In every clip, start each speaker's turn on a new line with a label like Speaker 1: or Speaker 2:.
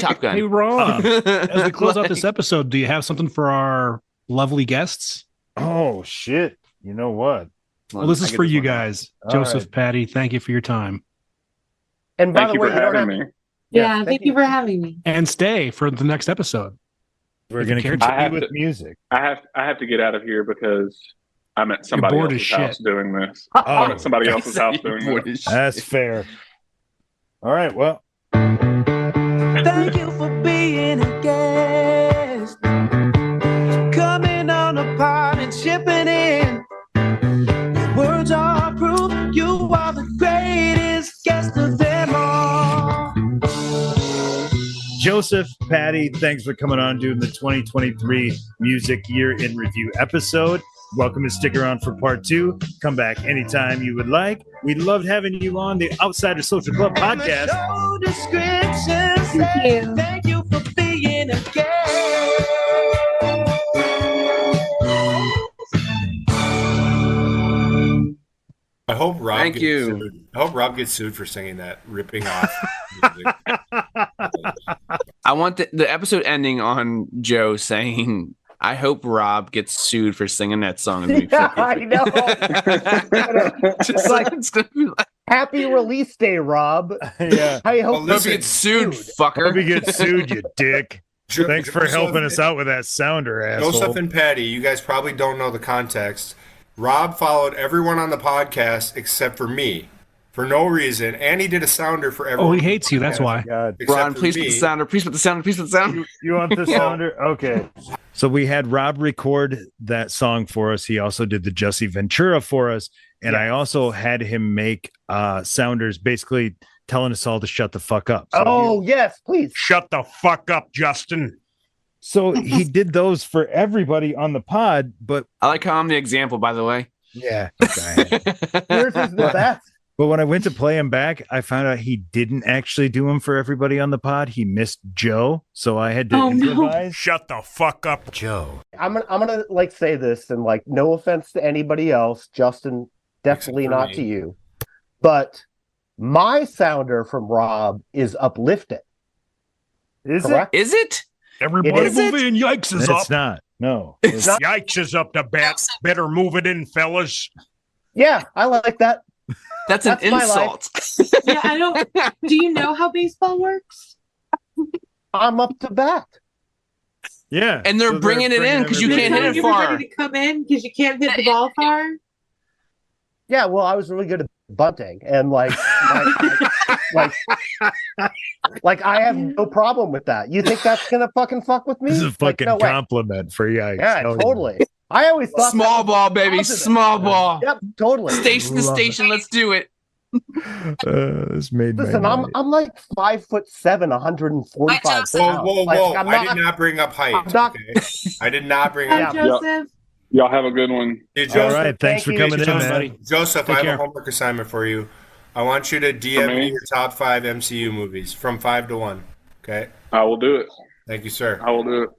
Speaker 1: Top Gun.
Speaker 2: Hey, Rob, as we close out this episode, do you have something for our lovely guests?
Speaker 3: Oh, shit. You know what?
Speaker 2: Well, this is for you guys.
Speaker 3: All
Speaker 2: Joseph,
Speaker 3: right.
Speaker 2: Patty, thank you for your time.
Speaker 4: And by
Speaker 5: Thank
Speaker 4: the
Speaker 5: you
Speaker 4: way,
Speaker 5: for
Speaker 4: you don't
Speaker 5: having
Speaker 4: have
Speaker 5: me.
Speaker 6: Yeah, thank you for having me.
Speaker 2: And stay for the next episode.
Speaker 3: We're
Speaker 2: If
Speaker 3: going
Speaker 2: you
Speaker 3: to
Speaker 2: care to.
Speaker 5: I have
Speaker 3: continue with
Speaker 5: to-
Speaker 3: music.
Speaker 5: I have to get out of here because I'm at somebody
Speaker 2: bored as
Speaker 5: else's house
Speaker 2: shit.
Speaker 5: doing this. I'm
Speaker 3: Oh,
Speaker 5: at somebody else's house doing this.
Speaker 3: that's fair. All right. Well,
Speaker 7: Thank you for being a guest. Coming on a pod and shipping in. Your words are proof you are the greatest guest of them all.
Speaker 3: Joseph, Patty, thanks for coming on doing the 2023 Music Year in Review episode. Welcome to stick around for part 2. Come back anytime you would like. We loved having you on the Outsider Social Club podcast.
Speaker 7: Show description
Speaker 6: Thank you.
Speaker 7: says thank you for being a guest.
Speaker 8: I hope Rob
Speaker 1: Thank
Speaker 8: gets
Speaker 1: you.
Speaker 8: sued. I hope Rob gets sued for singing that, ripping off music.
Speaker 1: I want the episode ending on Joe saying, I hope Rob gets sued for singing that song. In the
Speaker 4: Yeah, I know.
Speaker 1: Just
Speaker 4: like-
Speaker 1: it's gonna be like,
Speaker 4: Happy release day, Rob.
Speaker 3: Yeah.
Speaker 4: I hope
Speaker 8: Well,
Speaker 1: hope
Speaker 8: listen,
Speaker 1: you get sued, fucker.
Speaker 3: Hope you get sued, you dick.
Speaker 8: Jo-
Speaker 3: Thanks for
Speaker 8: Joseph-
Speaker 3: helping us out with that sounder, asshole.
Speaker 8: Joseph and Patty, you guys probably don't know the context. Rob followed everyone on the podcast except for me for no reason, and he did a sounder for everyone.
Speaker 2: Oh, he hates you. That's why.
Speaker 3: God.
Speaker 8: except
Speaker 1: Ron,
Speaker 8: for
Speaker 1: please put
Speaker 8: me.
Speaker 1: the sounder. Please put the sounder. Please put the sounder.
Speaker 3: You want the sounder? Okay. So we had Rob record that song for us. He also did the Jesse Ventura for us. And I also had him make sounders basically telling us all to shut the fuck up. So
Speaker 4: Oh, yes, please.
Speaker 2: Shut the fuck up, Justin.
Speaker 3: So he did those for everybody on the pod, but
Speaker 1: I like how I'm the example, by the way.
Speaker 3: yeah.
Speaker 4: Yours is the best.
Speaker 3: But when I went to play him back, I found out he didn't actually do them for everybody on the pod. He missed Joe, so I had to
Speaker 6: Oh, no.
Speaker 3: improvise.
Speaker 2: Shut the fuck up.
Speaker 3: Joe.
Speaker 4: I'm gonna like say this, and like no offense to anybody else, Justin, definitely
Speaker 8: Except for
Speaker 4: not
Speaker 8: me.
Speaker 4: to you, but my sounder from Rob is uplifting.
Speaker 3: Is
Speaker 4: Correct?
Speaker 1: Is it?
Speaker 2: Everybody
Speaker 4: Is
Speaker 2: move
Speaker 4: it?
Speaker 2: in. Yikes
Speaker 3: it?
Speaker 2: is
Speaker 3: It's
Speaker 2: up.
Speaker 3: not. No.
Speaker 4: It's not.
Speaker 2: Yikes is up the bat. Better move it in, fellas.
Speaker 4: Yeah, I like that.
Speaker 1: That's an
Speaker 4: That's my
Speaker 1: insult.
Speaker 6: Yeah, I don't. Do you know how baseball works?
Speaker 4: I'm up to bat.
Speaker 3: Yeah.
Speaker 1: And they're bringing it in 'cause you
Speaker 6: They're
Speaker 1: can't hit
Speaker 6: telling
Speaker 1: it
Speaker 6: everybody
Speaker 1: far.
Speaker 6: to come in because you can't hit the ball far.
Speaker 4: Yeah, well, I was really good at bunting, and like I have no problem with that. You think that's gonna fucking fuck with me?
Speaker 3: This is a
Speaker 4: Like,
Speaker 3: fucking
Speaker 4: no way.
Speaker 3: compliment for yikes.
Speaker 4: Yeah,
Speaker 3: Hell yeah.
Speaker 4: totally. I always thought
Speaker 1: Small
Speaker 4: that was
Speaker 1: ball, baby.
Speaker 4: positive.
Speaker 1: Small ball.
Speaker 4: Yep, totally.
Speaker 1: Station to
Speaker 3: Love
Speaker 1: station. Let's do it.
Speaker 3: This made
Speaker 4: Listen,
Speaker 3: my
Speaker 4: I'm
Speaker 3: night.
Speaker 4: I'm like 5'7", 145 pounds.
Speaker 8: Whoa, whoa,
Speaker 4: Like,
Speaker 8: whoa.
Speaker 4: I'm
Speaker 8: I did not bring up height.
Speaker 4: I'm not-
Speaker 8: Okay? I did not bring
Speaker 6: Hi,
Speaker 8: up
Speaker 4: Yeah.
Speaker 6: Joseph.
Speaker 5: Y'all have a good one.
Speaker 8: Hey,
Speaker 3: All
Speaker 8: Joseph,
Speaker 3: right. Thanks
Speaker 4: thank
Speaker 3: for
Speaker 4: you.
Speaker 3: coming in,
Speaker 2: Thanks,
Speaker 3: man.
Speaker 2: buddy.
Speaker 8: Joseph,
Speaker 2: Take
Speaker 8: I have
Speaker 2: care.
Speaker 8: a homework assignment for you. I want you to DM
Speaker 5: For
Speaker 8: me
Speaker 5: me?
Speaker 8: your top 5 MCU movies from 5 to 1. Okay?
Speaker 5: I will do it.
Speaker 8: Thank you, sir.
Speaker 5: I will do it.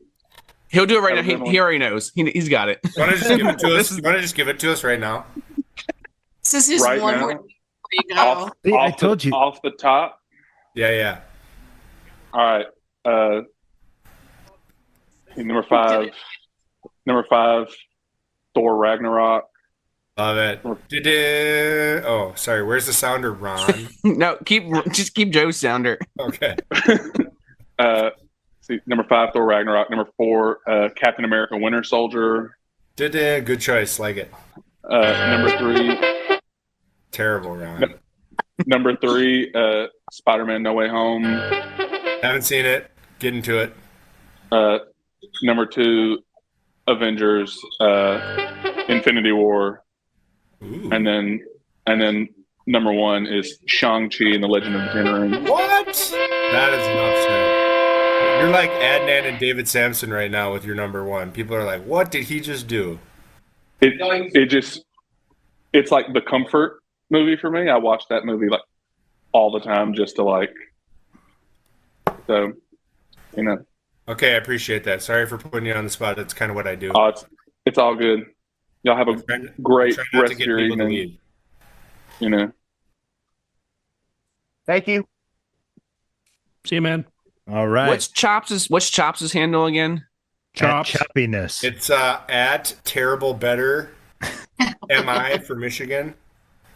Speaker 1: He'll do it right now.
Speaker 5: Have a good one.
Speaker 1: He already knows. He's got it.
Speaker 8: You want to just give it to us? You want to just give it to us right now?
Speaker 9: This is just
Speaker 5: Right
Speaker 9: one
Speaker 5: now?
Speaker 9: more thing before you go.
Speaker 5: Off,
Speaker 3: See, I
Speaker 5: off
Speaker 3: told
Speaker 5: the,
Speaker 3: you.
Speaker 5: Off the top.
Speaker 8: Yeah, yeah.
Speaker 5: All right. Number 5. Number 5. Thor Ragnarok.
Speaker 8: Love it. Oh, sorry. Where's the sounder, Ron?
Speaker 1: No, just keep Joe's sounder.
Speaker 8: Okay.
Speaker 5: See, number 5, Thor Ragnarok. Number 4, Captain America: Winter Soldier.
Speaker 8: Good choice. Like it.
Speaker 5: Number 3,
Speaker 8: Terrible, Ron.
Speaker 5: number 3, Spider-Man: No Way Home.
Speaker 8: Haven't seen it. Get into it.
Speaker 5: Number 2, Avengers: Infinity War.
Speaker 8: Ooh.
Speaker 5: And then number 1 is Shang-Chi and the Legend of the Ten Rings.
Speaker 8: What? That is enough said. You're like Adnan and David Sampson right now with your number 1. People are like, what did he just do?
Speaker 5: It's like the comfort movie for me. I watch that movie like all the time just to like, so, you know.
Speaker 8: Okay, I appreciate that. Sorry for putting you on the spot. That's kind of what I do.
Speaker 5: It's all good. Y'all have a great
Speaker 8: Try not
Speaker 5: rest
Speaker 8: to
Speaker 5: of
Speaker 8: get
Speaker 5: your
Speaker 8: people to
Speaker 5: evening.
Speaker 8: leave.
Speaker 5: You know.
Speaker 4: Thank you.
Speaker 2: See you, man.
Speaker 3: All right.
Speaker 1: What's Chops' handle again?
Speaker 2: Chops.
Speaker 3: Choppiness.
Speaker 8: It's at Terrible Better MI for Michigan.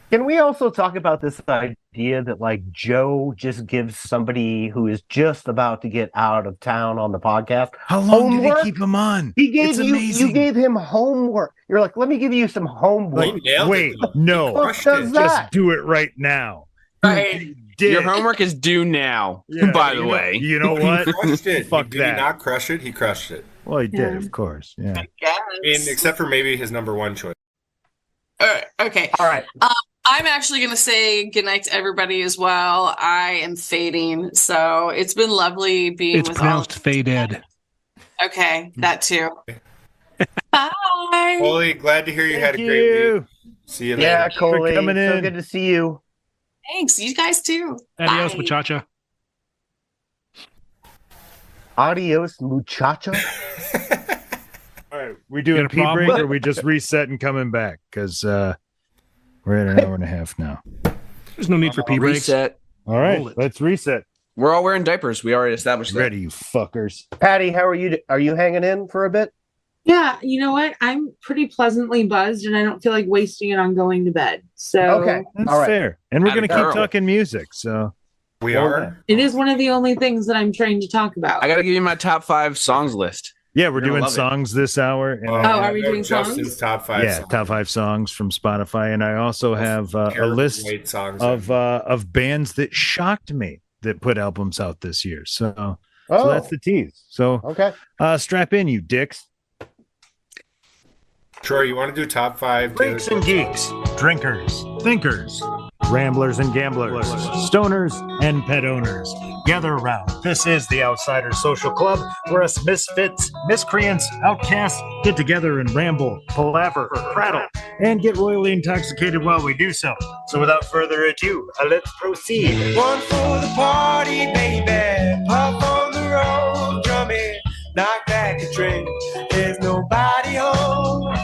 Speaker 4: Can we also talk about this idea that like Joe just gives somebody who is just about to get out of town on the podcast
Speaker 3: How long did
Speaker 4: homework?
Speaker 3: he keep him on?
Speaker 4: He gave
Speaker 3: It's
Speaker 4: you
Speaker 3: amazing.
Speaker 4: gave him homework. You're like, let me give you some homework.
Speaker 8: He nailed
Speaker 3: Wait,
Speaker 8: it, though.
Speaker 3: no.
Speaker 8: He
Speaker 4: What
Speaker 8: crushed
Speaker 4: does
Speaker 8: it.
Speaker 4: that?
Speaker 3: Just do it right now.
Speaker 9: Right.
Speaker 3: He did.
Speaker 1: Your homework is due now.
Speaker 3: Yeah,
Speaker 1: by the
Speaker 3: you know-
Speaker 1: way,
Speaker 3: You know what?
Speaker 8: He crushed it.
Speaker 3: Fuck
Speaker 8: Did
Speaker 3: that.
Speaker 8: he not crush it? He crushed it.
Speaker 3: Well, he did, of course. Yeah.
Speaker 8: I mean, except for maybe his number one choice.
Speaker 9: Okay.
Speaker 4: All right.
Speaker 9: I'm actually going to say goodnight to everybody as well. I am fading. So it's been lovely being
Speaker 2: It's
Speaker 9: with
Speaker 2: pronounced
Speaker 9: all.
Speaker 2: faded.
Speaker 9: Okay. That too. Bye.
Speaker 8: Coley, glad to hear you had a
Speaker 3: Thank
Speaker 8: great
Speaker 3: you.
Speaker 8: week. See you later.
Speaker 4: Yeah, Coley.
Speaker 3: coming
Speaker 4: So
Speaker 3: in.
Speaker 4: good to see you.
Speaker 9: Thanks. You guys too.
Speaker 2: Adios,
Speaker 9: Bye.
Speaker 2: muchacha.
Speaker 4: Adios, muchacha.
Speaker 3: All right. We doing
Speaker 2: Got
Speaker 3: a
Speaker 2: a
Speaker 3: pee
Speaker 2: problem?
Speaker 3: break or we just reset and coming back? Because we're at an hour and a half now.
Speaker 2: There's no need for pee breaks.
Speaker 1: reset.
Speaker 3: All right.
Speaker 2: Roll it.
Speaker 3: Let's reset.
Speaker 1: We're all wearing diapers. We already established that.
Speaker 3: Ready, you fuckers.
Speaker 4: Patty, how are you? Are you hanging in for a bit?
Speaker 6: Yeah, you know what? I'm pretty pleasantly buzzed and I don't feel like wasting it on going to bed. So
Speaker 4: Okay.
Speaker 3: That's
Speaker 4: All right.
Speaker 3: fair. And we're
Speaker 1: Atta
Speaker 3: going to keep
Speaker 1: girl.
Speaker 3: talking music. So
Speaker 8: We
Speaker 3: Well
Speaker 8: are.
Speaker 3: done.
Speaker 6: it is one of the only things that I'm trained to talk about.
Speaker 1: I got to give you my top 5 songs list.
Speaker 3: yeah, we're
Speaker 1: You're gonna
Speaker 3: doing
Speaker 1: love it.
Speaker 3: songs this hour. And
Speaker 6: Oh, are we doing
Speaker 8: Justin's
Speaker 6: songs?
Speaker 8: top 5
Speaker 3: yeah,
Speaker 8: songs.
Speaker 3: top 5 songs from Spotify. And I also have a
Speaker 8: Terrible
Speaker 3: list
Speaker 8: great songs.
Speaker 3: of bands that shocked me that put albums out this year. So,
Speaker 4: Oh,
Speaker 3: so that's the tease. So
Speaker 4: okay.
Speaker 3: strap in, you dicks.
Speaker 8: Troy, you want to do top 5?
Speaker 3: Freaks and geeks, drinkers, thinkers, ramblers and gamblers, stoners and pet owners. Gather around. This is the Outsiders Social Club, where us misfits, miscreants, outcasts get together and ramble, palaver, prattle, and get royally intoxicated while we do so. So without further ado, let's proceed.
Speaker 7: One for the party, baby. Pop on the road, drumming. Knock back a drink. There's nobody home.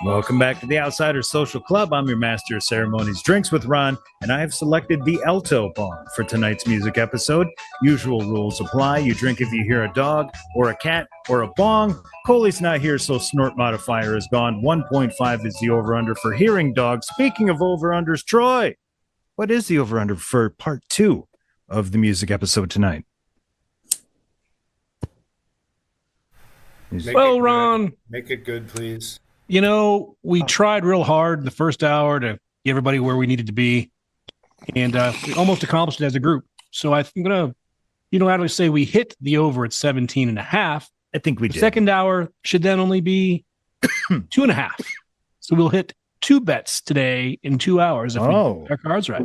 Speaker 3: Welcome back to the Outsiders Social Club. I'm your master of ceremonies, Drinks with Ron, and I have selected the Alto Bong for tonight's music episode. Usual rules apply. You drink if you hear a dog or a cat or a bong. Coley's not here, so snort modifier is gone. 1.5 is the over-under for hearing dogs. Speaking of over-unders, Troy, what is the over-under for part 2 of the music episode tonight?
Speaker 8: Make
Speaker 2: Well,
Speaker 8: it good.
Speaker 2: Ron,
Speaker 8: Make it good, please.
Speaker 2: you know, we tried real hard the first hour to get everybody where we needed to be, and we almost accomplished it as a group. So I'm going to unilaterally say we hit the over at 17 and a half.
Speaker 3: I think we
Speaker 2: The
Speaker 3: did.
Speaker 2: second hour should then only be 2.5. So we'll hit 2 bets today in 2 hours if we
Speaker 3: Oh.
Speaker 2: get our cards right.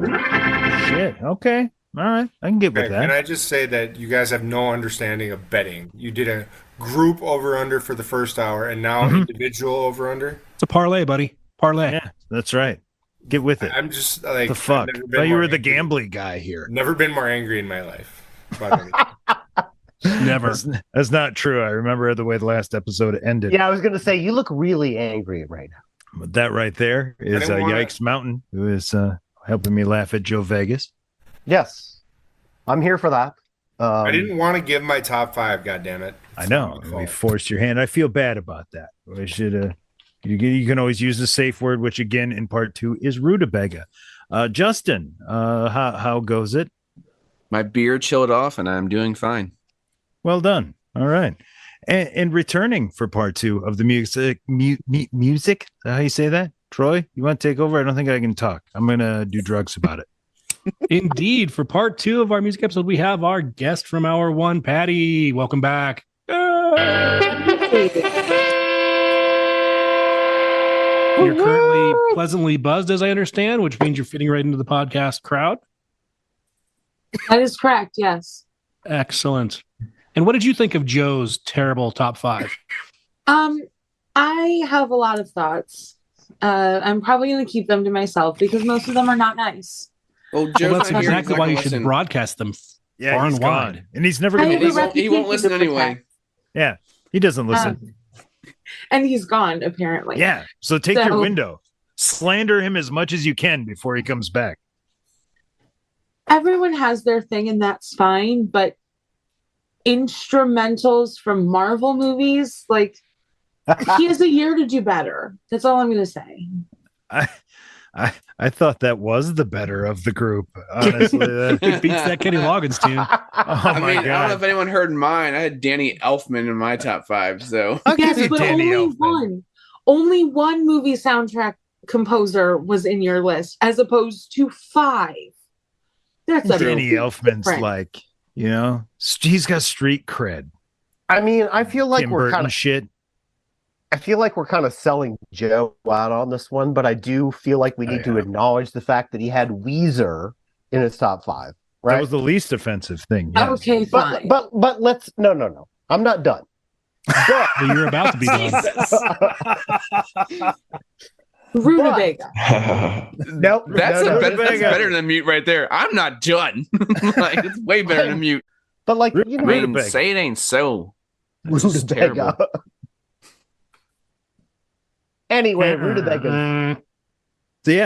Speaker 3: Shit. Okay. All right. I can get with
Speaker 8: Okay,
Speaker 3: that.
Speaker 8: can I just say that you guys have no understanding of betting? You did a group over under for the first hour, and now
Speaker 3: Mhm.
Speaker 8: individual over under.
Speaker 2: It's a parlay, buddy. Parlay.
Speaker 3: Yeah, that's right. Get with it.
Speaker 8: I'm just like
Speaker 3: The fuck?
Speaker 8: I've never been
Speaker 3: Thought you
Speaker 8: more
Speaker 3: were the
Speaker 8: angry.
Speaker 3: gambling guy here.
Speaker 8: Never been more angry in my life. about anything.
Speaker 2: Never.
Speaker 3: That's not true. I remember the way the last episode ended.
Speaker 4: Yeah, I was gonna say you look really angry right now.
Speaker 3: But that right there is
Speaker 8: didn't wanna-
Speaker 3: Yikes Mountain, who is helping me laugh at Joe Vegas.
Speaker 4: Yes, I'm here for that.
Speaker 8: I didn't want to give my top 5. God damn it!
Speaker 3: I know.
Speaker 8: It's my
Speaker 3: We
Speaker 8: fault.
Speaker 3: forced your hand. I feel bad about that. We should. You can always use the safe word, which again in part 2 is rutabaga. Justin, how goes it?
Speaker 1: My beer chilled off and I'm doing fine.
Speaker 3: Well done. All right. And returning for part 2 of the music, music. Is that how you say that? Troy, you want to take over? I don't think I can talk. I'm going to do drugs about it.
Speaker 2: Indeed. For part 2 of our music episode, we have our guest from hour 1, Patty. Welcome back. You're currently pleasantly buzzed, as I understand, which means you're fitting right into the podcast crowd.
Speaker 6: That is correct. Yes.
Speaker 2: Excellent. And what did you think of Joe's terrible top 5?
Speaker 6: I have a lot of thoughts. I'm probably going to keep them to myself because most of them are not nice.
Speaker 1: Well,
Speaker 2: Well, that's
Speaker 1: not here.
Speaker 2: exactly
Speaker 1: He's not
Speaker 2: why
Speaker 1: gonna
Speaker 2: you should
Speaker 1: listen.
Speaker 2: broadcast them
Speaker 3: Yeah,
Speaker 2: far
Speaker 3: he's
Speaker 2: and
Speaker 3: gone.
Speaker 2: wide.
Speaker 3: And he's never
Speaker 6: I
Speaker 3: going
Speaker 6: have
Speaker 3: to
Speaker 6: a
Speaker 3: listen.
Speaker 1: He won't
Speaker 6: reputation
Speaker 1: listen
Speaker 6: to
Speaker 1: anyway.
Speaker 6: protect.
Speaker 3: Yeah, he doesn't listen.
Speaker 6: And he's gone, apparently.
Speaker 3: Yeah. So take your
Speaker 6: So-
Speaker 3: window. Slander him as much as you can before he comes back.
Speaker 6: Everyone has their thing, and that's fine. But instrumentals from Marvel movies. Like, he has a year to do better. That's all I'm going to say.
Speaker 3: I thought that was the better of the group. Honestly,
Speaker 2: It beats that Kenny Loggins tune.
Speaker 3: oh
Speaker 1: I
Speaker 3: my
Speaker 1: mean, I don't know
Speaker 3: god!
Speaker 1: if anyone heard mine. I had Danny Elfman in my top 5. So
Speaker 3: I'll give
Speaker 6: Yes,
Speaker 3: you
Speaker 6: but
Speaker 3: Danny
Speaker 6: only
Speaker 3: Elfman.
Speaker 6: one. Only one movie soundtrack composer was in your list, as opposed to 5. That's a
Speaker 3: Danny
Speaker 6: big
Speaker 3: Elfman's
Speaker 6: difference.
Speaker 3: like, he's got street cred.
Speaker 4: I mean, I feel like
Speaker 3: Tim
Speaker 4: we're
Speaker 3: Burton
Speaker 4: kind of
Speaker 3: shit.
Speaker 4: I feel like we're kind of selling Joe out on this one, but I do feel like we need to acknowledge the fact that he had Weezer in his top 5. Right?
Speaker 3: That was the least offensive thing. Yes.
Speaker 6: Okay, fine.
Speaker 4: But let's no. I'm not done. But
Speaker 2: Well, you're about to be done.
Speaker 6: Rutabaga.
Speaker 4: Nope.
Speaker 1: that's
Speaker 4: no,
Speaker 1: that's
Speaker 3: Rutabaga.
Speaker 1: better than Mute right there. I'm not done. Like, it's way better than Mute.
Speaker 4: But like,
Speaker 1: I mean,
Speaker 3: Rutabaga.
Speaker 1: say it ain't so. That's just terrible.
Speaker 4: Rutabaga. Anyway, Rutabaga.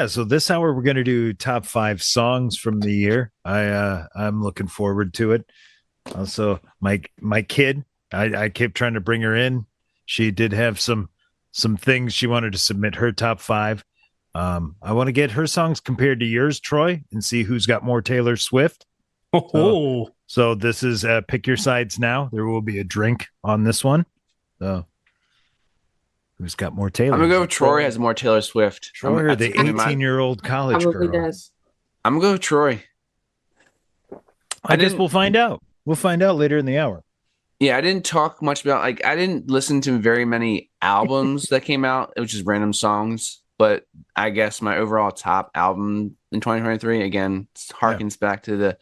Speaker 3: So this hour we're going to do top 5 songs from the year. I'm looking forward to it. Also, my kid, I kept trying to bring her in. She did have some things she wanted to submit her top 5. I want to get her songs compared to yours, Troy, and see who's got more Taylor Swift.
Speaker 2: Oh,
Speaker 3: So this is pick your sides now. There will be a drink on this one. So who's got more Taylor?
Speaker 1: I'm gonna go with Troy has more Taylor Swift.
Speaker 3: Troy or the
Speaker 1: That's gonna be my-
Speaker 3: 18-year-old college
Speaker 6: Probably
Speaker 3: girl?
Speaker 6: does.
Speaker 1: I'm gonna go with Troy.
Speaker 3: I guess
Speaker 1: didn't-
Speaker 3: we'll find out. We'll find out later in the hour.
Speaker 1: Yeah, I didn't talk much about I didn't listen to very many albums that came out. It was just random songs. But I guess my overall top album in 2023 again harkens back to the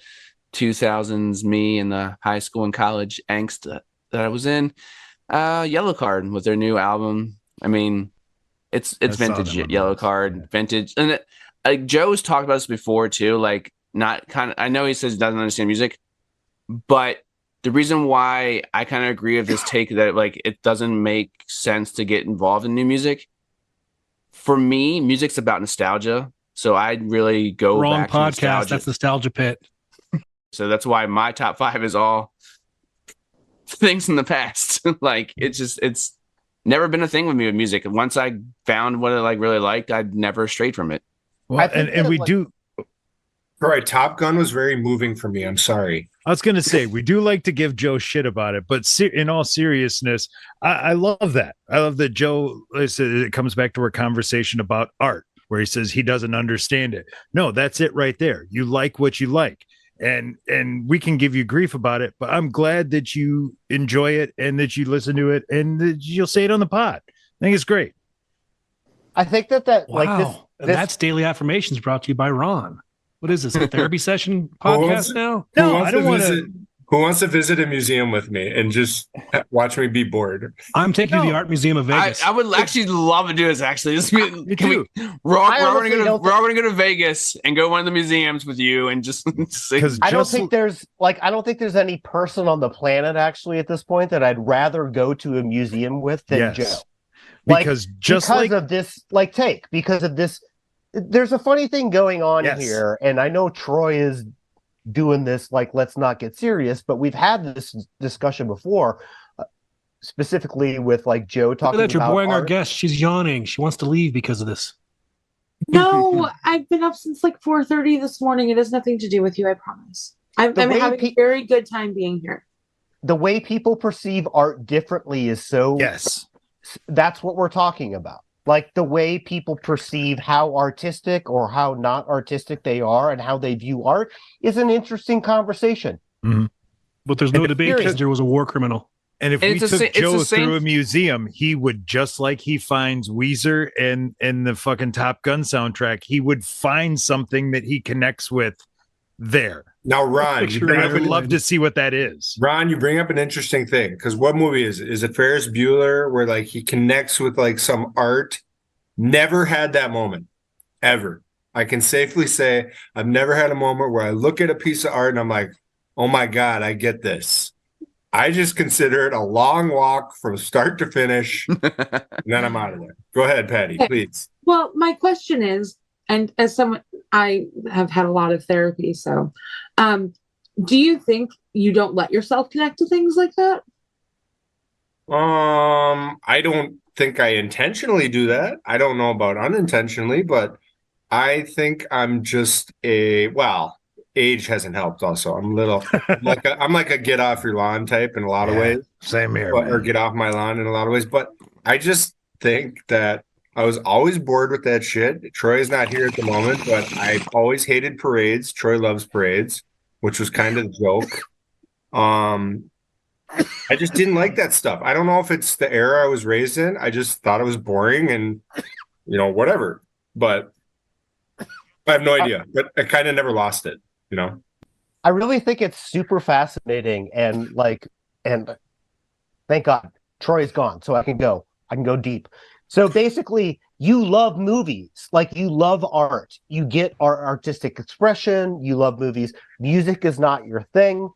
Speaker 1: 2000s me and the high school and college angst that I was in. Yellow Card with their new album. I mean, it's
Speaker 3: I saw
Speaker 1: vintage
Speaker 3: them on
Speaker 1: Yellow
Speaker 3: those,
Speaker 1: Card,
Speaker 3: yeah.
Speaker 1: vintage. And Joe's talked about this before too. Like, not kind of. I know he says he doesn't understand music, but the reason why I kind of agree with this take that like it doesn't make sense to get involved in new music. For me, music's about nostalgia, so I'd really go
Speaker 2: wrong
Speaker 1: back to
Speaker 2: podcast.
Speaker 1: nostalgia.
Speaker 2: That's Nostalgia Pit.
Speaker 1: So that's why my top 5 is all things in the past. Like, it's never been a thing with me with music. And once I found what I really liked, I'd never strayed from it.
Speaker 3: Well,
Speaker 4: I think
Speaker 3: and
Speaker 4: that,
Speaker 3: we
Speaker 4: like-
Speaker 3: do.
Speaker 8: Right, Top Gun was very moving for me. I'm sorry.
Speaker 3: I was going to say we do like to give Joe shit about it, but in all seriousness, I love that. I love that Joe. It comes back to our conversation about art, where he says he doesn't understand it. No, that's it right there. You like what you like, and we can give you grief about it, but I'm glad that you enjoy it and that you listen to it and that you'll say it on the pod. I think it's great.
Speaker 4: I think that
Speaker 2: Wow.
Speaker 4: like
Speaker 2: And
Speaker 4: this
Speaker 2: that's Daily Affirmations brought to you by Ron. What is this, a therapy session
Speaker 8: Who wants-
Speaker 2: podcast now?
Speaker 3: No, I don't want
Speaker 8: visit,
Speaker 3: to.
Speaker 8: Who wants to visit a museum with me and just watch me be bored?
Speaker 2: I'm taking you to
Speaker 3: No.
Speaker 2: the Art Museum of Vegas.
Speaker 1: I would actually love to do this. Actually, this
Speaker 3: Me too.
Speaker 1: we're
Speaker 4: I
Speaker 1: all
Speaker 4: honestly don't
Speaker 1: gonna go to Vegas and go to one of the museums with you and just see.
Speaker 3: Because
Speaker 4: I don't think there's any person on the planet actually at this point that I'd rather go to a museum with than Joe. Like,
Speaker 3: because
Speaker 4: because of this there's a funny thing going on
Speaker 3: Yes.
Speaker 4: here, and I know Troy is doing this like let's not get serious, but we've had this discussion before, specifically with like Joe
Speaker 2: Look
Speaker 4: talking
Speaker 2: at that, you're
Speaker 4: about
Speaker 2: boring our
Speaker 4: art.
Speaker 2: guest. She's yawning. She wants to leave because of this.
Speaker 6: No, I've been up since like 4:30 this morning. It has nothing to do with you, I promise. I'm
Speaker 4: The way
Speaker 6: having a very good time being here.
Speaker 4: The way people perceive art differently is so
Speaker 3: yes,
Speaker 4: that's what we're talking about. Like the way people perceive how artistic or how not artistic they are and how they view art is an interesting conversation.
Speaker 2: But there's no
Speaker 3: And
Speaker 2: debate because there was a war criminal.
Speaker 3: and if
Speaker 1: And
Speaker 3: we
Speaker 1: it's the
Speaker 3: took
Speaker 1: sa- it's
Speaker 3: Joe
Speaker 1: the same-
Speaker 3: through a museum, he would, just like he finds Weezer and the fucking Top Gun soundtrack, he would find something that he connects with there.
Speaker 8: Now, Ron, you
Speaker 2: Picture
Speaker 8: bring
Speaker 3: I
Speaker 8: up
Speaker 3: would
Speaker 8: an,
Speaker 3: love to see what that is.
Speaker 8: Ron, you bring up an interesting thing because what movie is it? Is it Ferris Bueller where like he connects with like some art? Never had that moment ever. I can safely say I've never had a moment where I look at a piece of art and I'm like, oh my God, I get this. I just consider it a long walk from start to finish, and then I'm out of there. Go ahead, Patty,
Speaker 6: Okay.
Speaker 8: please.
Speaker 6: Well, my question is, and as someone I have had a lot of therapy, so Do you think you don't let yourself connect to things like that?
Speaker 8: I don't think I intentionally do that. I don't know about unintentionally, but I think I'm just age hasn't helped also. I'm like a get off your lawn type in a lot of ways.
Speaker 3: Same here,
Speaker 8: Or get off my lawn in a lot of ways. But I just think that I was always bored with that shit. Troy is not here at the moment, but I've always hated parades. Troy loves parades, which was kind of the joke. I just didn't like that stuff. I don't know if it's the era I was raised in. I just thought it was boring and, whatever. But I have no idea. But I kind of never lost it,
Speaker 4: I really think it's super fascinating and thank God Troy's gone, so I can go deep. So basically, you love movies, like you love art, you get our artistic expression, you love movies. Music is not your thing,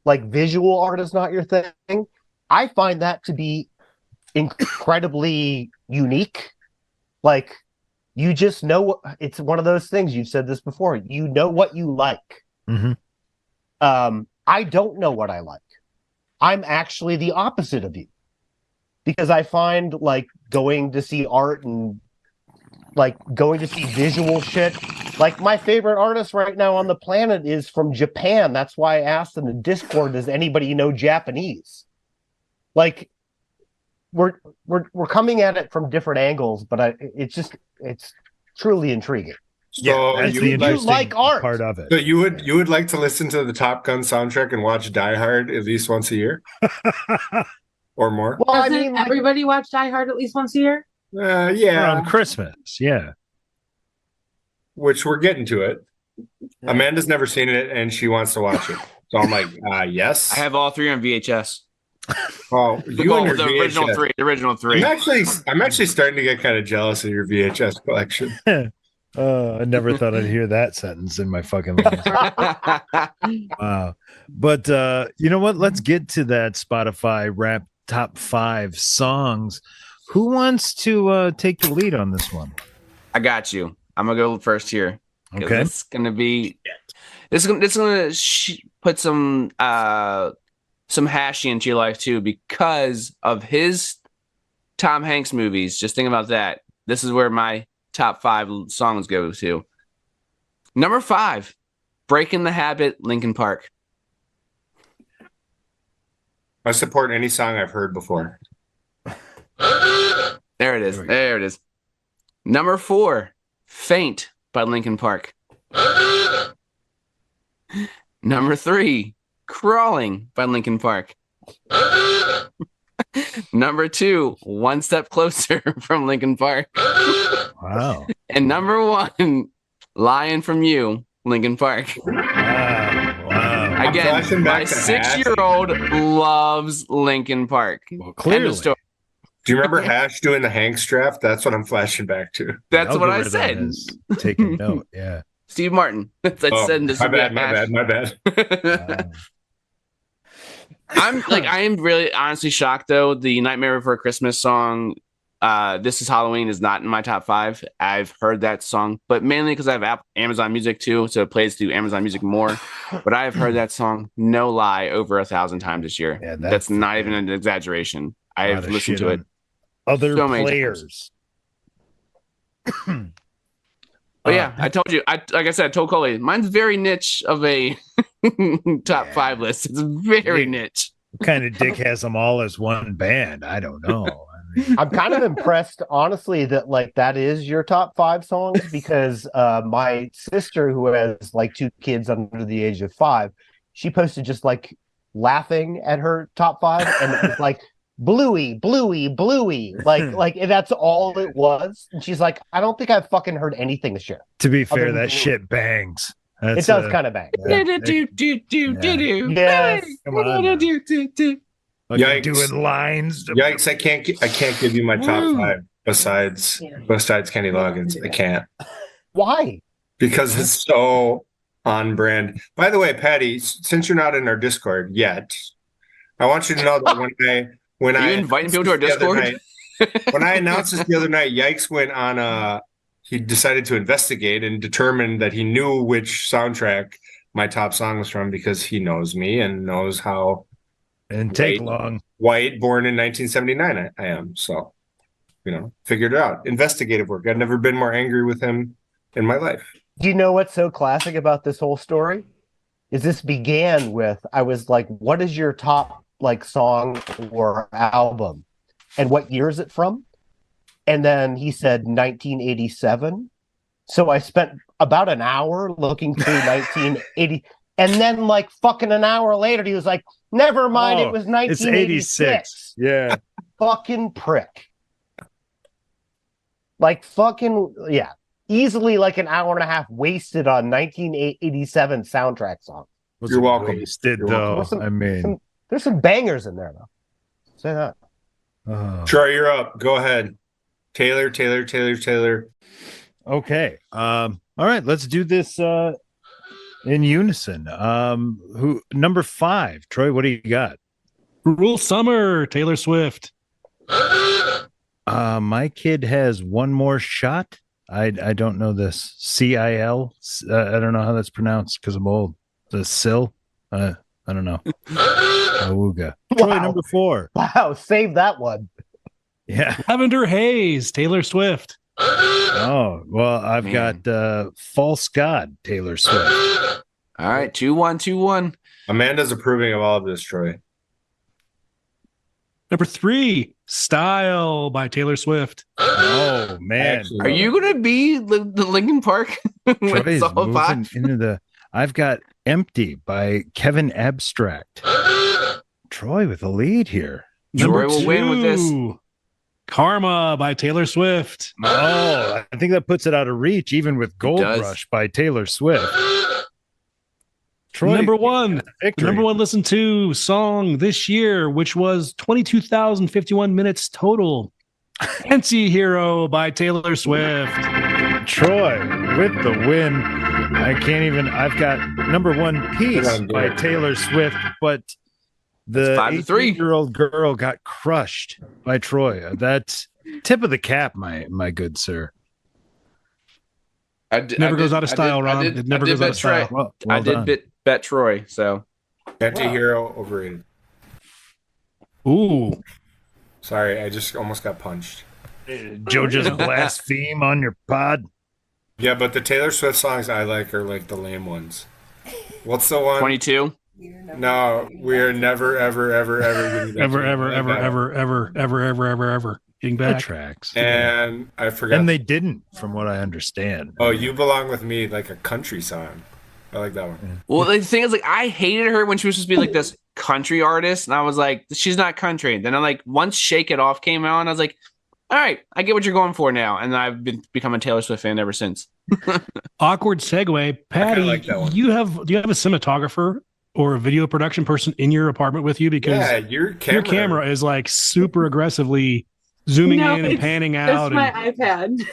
Speaker 4: like visual art is not your thing. I find that to be incredibly unique. Like, you just know, it's one of those things, you've said this before, you know what you like.
Speaker 3: Mm-hmm.
Speaker 4: I don't know what I like. I'm actually the opposite of you, because I find like going to see art and like going to see visual shit. Like, my favorite artist right now on the planet is from Japan. That's why I asked in the Discord, does anybody know Japanese? Like, we're coming at it from different angles, but it's truly intriguing.
Speaker 8: So
Speaker 3: that's
Speaker 8: you
Speaker 3: the
Speaker 8: would
Speaker 3: interesting
Speaker 4: like art.
Speaker 3: part of it.
Speaker 8: So you would like to listen to the Top Gun soundtrack and watch Die Hard at least once a year or more?
Speaker 4: Well, I
Speaker 6: Doesn't
Speaker 4: mean, like,
Speaker 6: everybody watch Die Hard at least once a year?
Speaker 8: Yeah,
Speaker 3: Around Christmas, yeah.
Speaker 8: which we're getting to it. Amanda's never seen it and she wants to watch it. So I'm like, yes.
Speaker 1: I have all three on VHS.
Speaker 8: Oh, you and your
Speaker 1: The original
Speaker 8: VHS.
Speaker 1: three. The original three.
Speaker 8: I'm actually starting to get kind of jealous of your VHS collection.
Speaker 3: I never thought I'd hear that sentence in my fucking life. Wow. But you know what? Let's get to that Spotify rap top 5 songs. Who wants to take the lead on this one?
Speaker 1: I got you. I'm gonna go first here.
Speaker 3: Okay.
Speaker 1: It's gonna be. This is gonna put some hash into your life too, because of his Tom Hanks movies. Just think about that. This is where my top 5 songs go to. Number 5, Breaking the Habit, Linkin Park.
Speaker 8: I support any song I've heard before.
Speaker 1: There it is. There it is. Number 4, Faint by Linkin Park. Number 3, Crawling by Linkin Park. Number 2, One Step Closer from Linkin Park.
Speaker 3: Wow.
Speaker 1: And number 1, Lying from You, Linkin Park.
Speaker 3: Wow.
Speaker 1: Again, my 6-year-old loves Linkin Park.
Speaker 3: Well,
Speaker 1: End
Speaker 3: clearly.
Speaker 1: of story.
Speaker 8: Do you remember Hash doing the Hanks draft? That's what I'm flashing back to.
Speaker 1: That's
Speaker 3: I'll
Speaker 1: what
Speaker 3: get
Speaker 1: I
Speaker 3: rid of that
Speaker 1: said.
Speaker 3: as taking note. Yeah.
Speaker 1: Steve Martin. That's said this.
Speaker 8: My bad.
Speaker 3: Wow.
Speaker 1: I am really honestly shocked though. The Nightmare Before Christmas song, This Is Halloween, is not in my top 5. I've heard that song, but mainly because I have Amazon Music too, so it plays through Amazon Music more. But I've heard that song, no lie, over 1,000 times this year.
Speaker 3: Yeah,
Speaker 1: that's not even an exaggeration. I've listened to it.
Speaker 3: Other
Speaker 1: so many
Speaker 3: players.
Speaker 1: But yeah, I told you. Like I said, I told Coley, mine's very niche of a top 5 list. It's very niche.
Speaker 3: What kind of dick has them all as one band? I don't know.
Speaker 4: I'm kind of impressed, honestly, that like that is your top 5 songs, because my sister, who has like 2 kids under the age of 5, she posted just like laughing at her top 5, and it was like Bluey, like that's all it was. And she's like, I don't think I've fucking heard anything this year.
Speaker 3: To be fair,
Speaker 4: Other than
Speaker 3: that
Speaker 4: Bluey.
Speaker 3: shit bangs.
Speaker 4: It does kind of bang.
Speaker 3: Yeah.
Speaker 4: Yes.
Speaker 3: Come on now. Like
Speaker 8: Yikes.
Speaker 3: doing lines.
Speaker 8: Yikes! I can't give you my top 5 besides Kenny Loggins. I can't,
Speaker 4: Why?
Speaker 8: because it's so on brand. By the way, Patty, since you're not in our Discord yet, I want you to know that when
Speaker 1: Are
Speaker 8: I
Speaker 1: you inviting people to our
Speaker 8: announced this the other
Speaker 1: Discord?
Speaker 8: night- when I announced this the other night, Yikes went on he decided to investigate and determined that he knew which soundtrack my top songs from because he knows me and knows how
Speaker 3: And take
Speaker 8: Right.
Speaker 3: long.
Speaker 8: white, born in 1979 I am. So, figured it out. Investigative work. I've never been more angry with him in my life.
Speaker 4: You know what's so classic about this whole story? Is this began with, I was like, what is your top like song or album? And what year is it from? And then he said 1987. So I spent about an hour looking through 1980. And then like fucking an hour later, he was like, never mind,
Speaker 3: Oh,
Speaker 4: it was
Speaker 3: It's 86.
Speaker 4: 1986.
Speaker 3: Yeah.
Speaker 4: Fucking prick. Like fucking, yeah. Easily like an hour and a half wasted on 1987 soundtrack song.
Speaker 8: You're welcome.
Speaker 3: Wasted,
Speaker 8: You're
Speaker 3: though.
Speaker 4: welcome.
Speaker 3: I mean,
Speaker 4: There's some bangers in there, though. Say that.
Speaker 3: oh.
Speaker 8: Troy, you're up. Go ahead. Taylor.
Speaker 3: Okay. All right, let's do this in unison. Who number 5? Troy, what do you got?
Speaker 2: Cruel Summer, Taylor Swift.
Speaker 3: My kid has One More Shot. I don't know this. CIL. I don't know how that's pronounced because I'm old. The Sill. I don't know. Awooga. Troy,
Speaker 4: Wow.
Speaker 3: number 4.
Speaker 4: Wow, save that one.
Speaker 3: Yeah.
Speaker 2: Lavender Haze, Taylor Swift.
Speaker 3: Oh, well, I've
Speaker 1: Man.
Speaker 3: got False God, Taylor Swift.
Speaker 1: All right, 2-1.
Speaker 8: Amanda's approving of all of this, Troy.
Speaker 2: Number 3, Style by Taylor Swift.
Speaker 3: Oh, man.
Speaker 8: Actually,
Speaker 1: Are you gonna be the Linkin Park when
Speaker 3: Troy
Speaker 1: it's
Speaker 3: is
Speaker 1: all
Speaker 3: moving
Speaker 1: five?
Speaker 3: into the. I've got Empty by Kevin Abstract. Troy with the lead here.
Speaker 1: Troy
Speaker 2: Number
Speaker 1: will win with this.
Speaker 2: 2, Karma by Taylor Swift.
Speaker 3: Oh, I think that puts it out of reach, even with Gold
Speaker 1: does.
Speaker 3: Rush by Taylor Swift. Troy,
Speaker 2: Number 1,
Speaker 3: victory.
Speaker 2: number 1 listened to song this year, which was 22,051 minutes total. Anti-Hero by Taylor Swift.
Speaker 3: Troy with the win. I can't even. I've got number 1 Piece by Taylor Swift, but the
Speaker 1: It's 5-3.
Speaker 3: 18-year-old girl got crushed by Troy. That's tip of the cap, my good sir.
Speaker 2: Never goes out of style, Ron. It never goes out of style.
Speaker 3: Well
Speaker 1: I
Speaker 3: done.
Speaker 1: did bet Troy, so
Speaker 8: Anti-hero overrated.
Speaker 2: Ooh.
Speaker 8: Sorry, I just almost got punched.
Speaker 3: Joe just blaspheme on your pod.
Speaker 8: Yeah, but the Taylor Swift songs I like are like the lame ones. What's the one?
Speaker 1: 22.
Speaker 8: No, we are never, ever, ever, ever getting back
Speaker 2: Ever,
Speaker 8: to
Speaker 2: ever,
Speaker 8: that.
Speaker 2: ever. Getting
Speaker 3: That
Speaker 2: back.
Speaker 3: tracks.
Speaker 8: And I forgot.
Speaker 3: And they didn't, from what I understand.
Speaker 8: Oh, You Belong With Me, like a country song. I like that one.
Speaker 1: Well, the thing is, like, I hated her when she was supposed to be like this country artist, and I was like, she's not country. Then I like once Shake It Off came out, and I was like, all right, I get what you're going for now, and I've become a Taylor Swift fan ever since.
Speaker 2: Awkward segue. Patty,
Speaker 8: like that one.
Speaker 2: do you have a cinematographer or a video production person in your apartment with you? Because
Speaker 8: Yeah, your
Speaker 2: your camera is like super aggressively zooming
Speaker 6: No,
Speaker 2: in and
Speaker 6: it's-
Speaker 2: panning
Speaker 6: That's
Speaker 2: out.
Speaker 6: my
Speaker 2: And,
Speaker 6: iPad.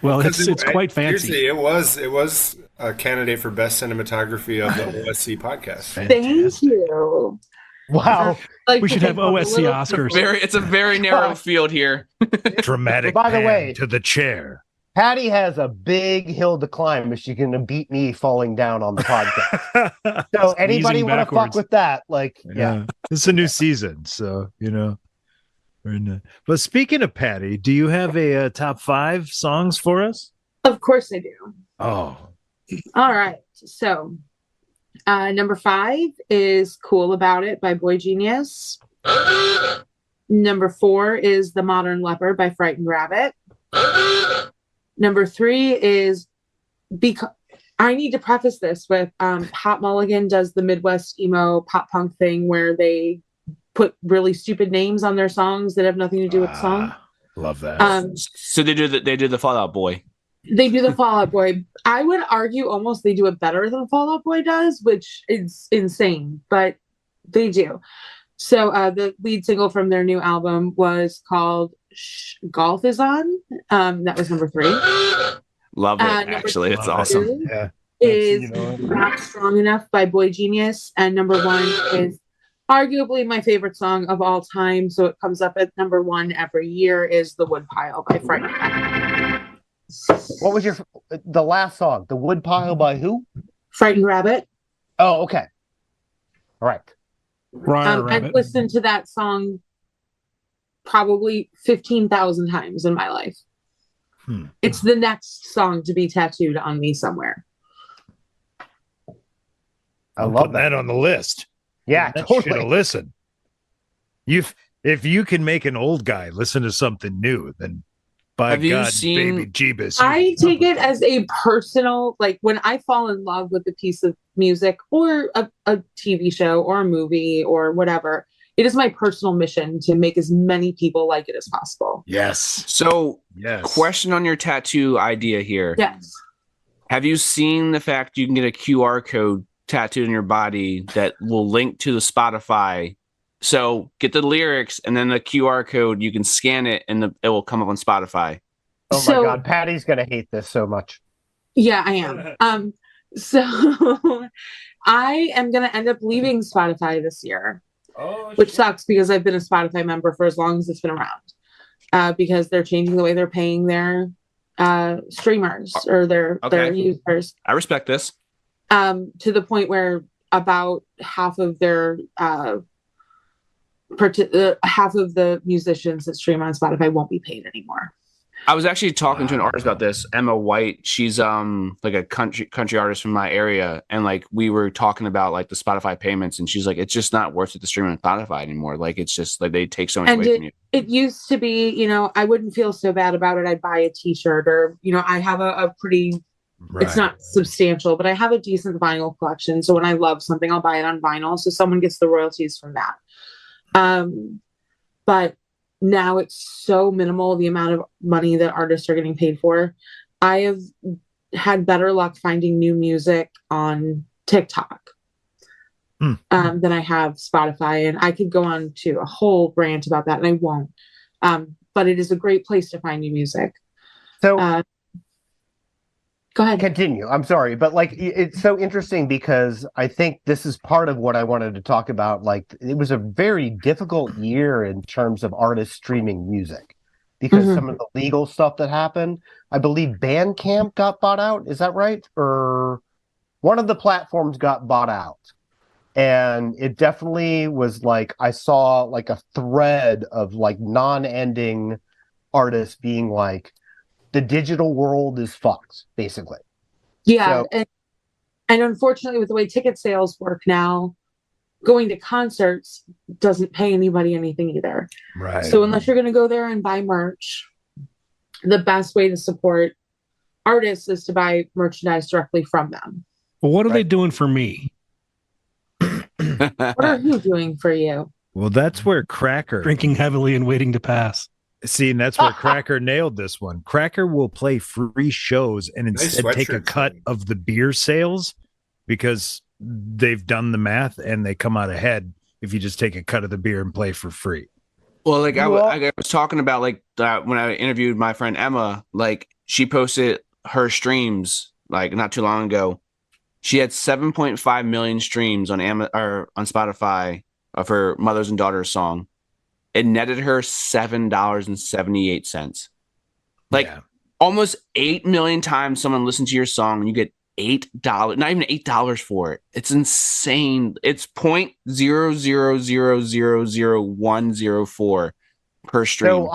Speaker 2: well,
Speaker 8: Because
Speaker 2: it's quite fancy.
Speaker 8: Seriously, it was a candidate for best cinematography of the OSC podcast.
Speaker 6: Thank you.
Speaker 4: Wow.
Speaker 6: Like
Speaker 2: We
Speaker 6: to
Speaker 2: should have
Speaker 6: take a
Speaker 2: OSC
Speaker 6: little-
Speaker 2: Oscars.
Speaker 1: It's a very narrow field here.
Speaker 3: Dramatic
Speaker 4: By the
Speaker 3: pan
Speaker 4: way-
Speaker 3: to the chair.
Speaker 4: Patty has a big hill to climb if she's going to beat me falling down on the podcast. So anybody want to fuck
Speaker 2: backwards.
Speaker 4: with that? Like, yeah.
Speaker 3: It's a new season, so we're in the... But speaking of Patty, do you have a top 5 songs for us?
Speaker 6: Of course I do.
Speaker 3: Oh,
Speaker 6: All right. So, number 5 is Cool About It by Boy Genius. Number 4 is The Modern Leopard by Frightened Rabbit. Number 3 is because I need to preface this with Pat Mulligan does the Midwest emo pop punk thing where they put really stupid names on their songs that have nothing to do with the song.
Speaker 3: love that.
Speaker 1: So they do the Fallout Boy.
Speaker 6: They do the Fall Out Boy. I would argue almost they do it better than Fall Out Boy does, which is insane, but they do. So the lead single from their new album was called Golf Is On. That was number 3.
Speaker 1: Love it,
Speaker 6: number
Speaker 1: actually. It's
Speaker 6: 2
Speaker 1: awesome.
Speaker 3: Yeah.
Speaker 6: Is Not Strong Enough by Boy Genius. And number 1 is arguably my favorite song of all time. So it comes up at number 1 every year is The Woodpile by Frightened Rabbit.
Speaker 4: What was the last song? The Woodpile by who?
Speaker 6: Frightened Rabbit.
Speaker 4: Oh, okay. All right.
Speaker 2: Briar
Speaker 6: I've
Speaker 2: Rabbit.
Speaker 6: listened to that song probably 15,000 times in my life. It's the next song to be tattooed on me somewhere.
Speaker 4: I
Speaker 3: I'm
Speaker 4: love
Speaker 3: putting that on the list.
Speaker 4: Yeah,
Speaker 3: That should
Speaker 4: totally.
Speaker 3: have listened. If you can make an old guy listen to something new, then by
Speaker 1: Have you
Speaker 3: God,
Speaker 1: seen-
Speaker 3: baby Jeebus.
Speaker 6: I take it as a personal, like when I fall in love with a piece of music or a TV show or a movie or whatever, it is my personal mission to make as many people like it as possible.
Speaker 3: Yes.
Speaker 1: So,
Speaker 3: Yes.
Speaker 1: question on your tattoo idea here.
Speaker 6: Yes.
Speaker 1: Have you seen the fact you can get a QR code tattooed on your body that will link to the Spotify? So get the lyrics and then the QR code, you can scan it and it will come up on Spotify.
Speaker 4: Oh
Speaker 6: So-
Speaker 4: my God, Patty's gonna hate this so much.
Speaker 6: Yeah, I am. So I am gonna end up leaving Spotify this year, which sucks because I've been a Spotify member for as long as it's been around. Because they're changing the way they're paying their streamers or their users.
Speaker 1: I respect this.
Speaker 6: To the point where about half of their half of the musicians that stream on Spotify won't be paid anymore.
Speaker 1: I was actually talking to an artist about this, Emma White. She's like a country artist from my area, and like we were talking about like the Spotify payments, and she's like, it's just not worth it to stream on Spotify anymore. Like it's just like they take so much
Speaker 6: And
Speaker 1: away from you.
Speaker 6: it used to be, you know, I wouldn't feel so bad about it. I'd buy a t-shirt or, you know, I have a pretty, it's not substantial, but I have a decent vinyl collection. So when I love something, I'll buy it on vinyl. So someone gets the royalties from that. But now it's so minimal, the amount of money that artists are getting paid for. I have had better luck finding new music on TikTok than I have Spotify. And I could go on to a whole rant about that, and I won't. But it is a great place to find new music.
Speaker 4: So
Speaker 6: go ahead.
Speaker 4: Continue. I'm sorry, but like it's so interesting because I think this is part of what I wanted to talk about. Like it was a very difficult year in terms of artists streaming music because some of the legal stuff that happened. I believe Bandcamp got bought out. Is that right? Or one of the platforms got bought out. And it definitely was like I saw like a thread of like non-ending artists being like, the digital world is fucked, basically.
Speaker 6: Yeah.
Speaker 4: So-
Speaker 6: and unfortunately, with the way ticket sales work now, going to concerts doesn't pay anybody anything either.
Speaker 3: Right.
Speaker 6: So unless you're going to go there and buy merch, the best way to support artists is to buy merchandise directly from them.
Speaker 2: But what are they doing for me?
Speaker 6: What are you doing for you?
Speaker 3: Well, that's where Cracker
Speaker 2: Drinking heavily and waiting to pass.
Speaker 3: See, and that's where Cracker nailed this one. Cracker will play free shows and instead take a
Speaker 8: sweatshirt
Speaker 3: cut
Speaker 8: thing.
Speaker 3: of the beer sales because they've done the math and they come out ahead if you just take a cut of the beer and play for free.
Speaker 1: Well, like I
Speaker 4: Well-
Speaker 1: was talking about like when I interviewed my friend Emma, like she posted her streams like not too long ago. She had 7.5 million streams on or on Spotify of her Mothers and Daughters song. It netted her $7.78. Like
Speaker 3: Yeah.
Speaker 1: almost 8 million times someone listened to your song and you get $8, not even $8 for it. It's insane. It's 0.000000104 per stream.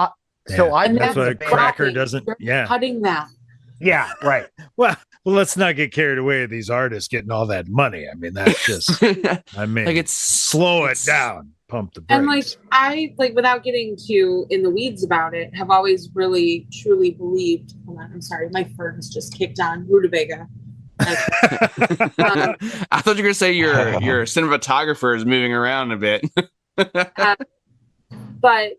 Speaker 4: So I
Speaker 6: And
Speaker 3: that's
Speaker 6: that's
Speaker 3: what
Speaker 6: the
Speaker 3: Cracker
Speaker 6: thing.
Speaker 3: doesn't.
Speaker 6: You're
Speaker 3: Yeah.
Speaker 6: cutting that.
Speaker 4: yeah, right.
Speaker 3: Well, let's not get carried away with these artists getting all that money. I mean, that's just. I mean,
Speaker 1: like it's
Speaker 3: slow it
Speaker 1: it's-
Speaker 3: down. Pump the brakes.
Speaker 6: And like I like without getting too in the weeds about it, have always really truly believed. Hold on, I'm sorry, my ferns just kicked on. Rutabaga.
Speaker 1: I thought you were gonna say your cinematographer is moving around a bit.
Speaker 6: But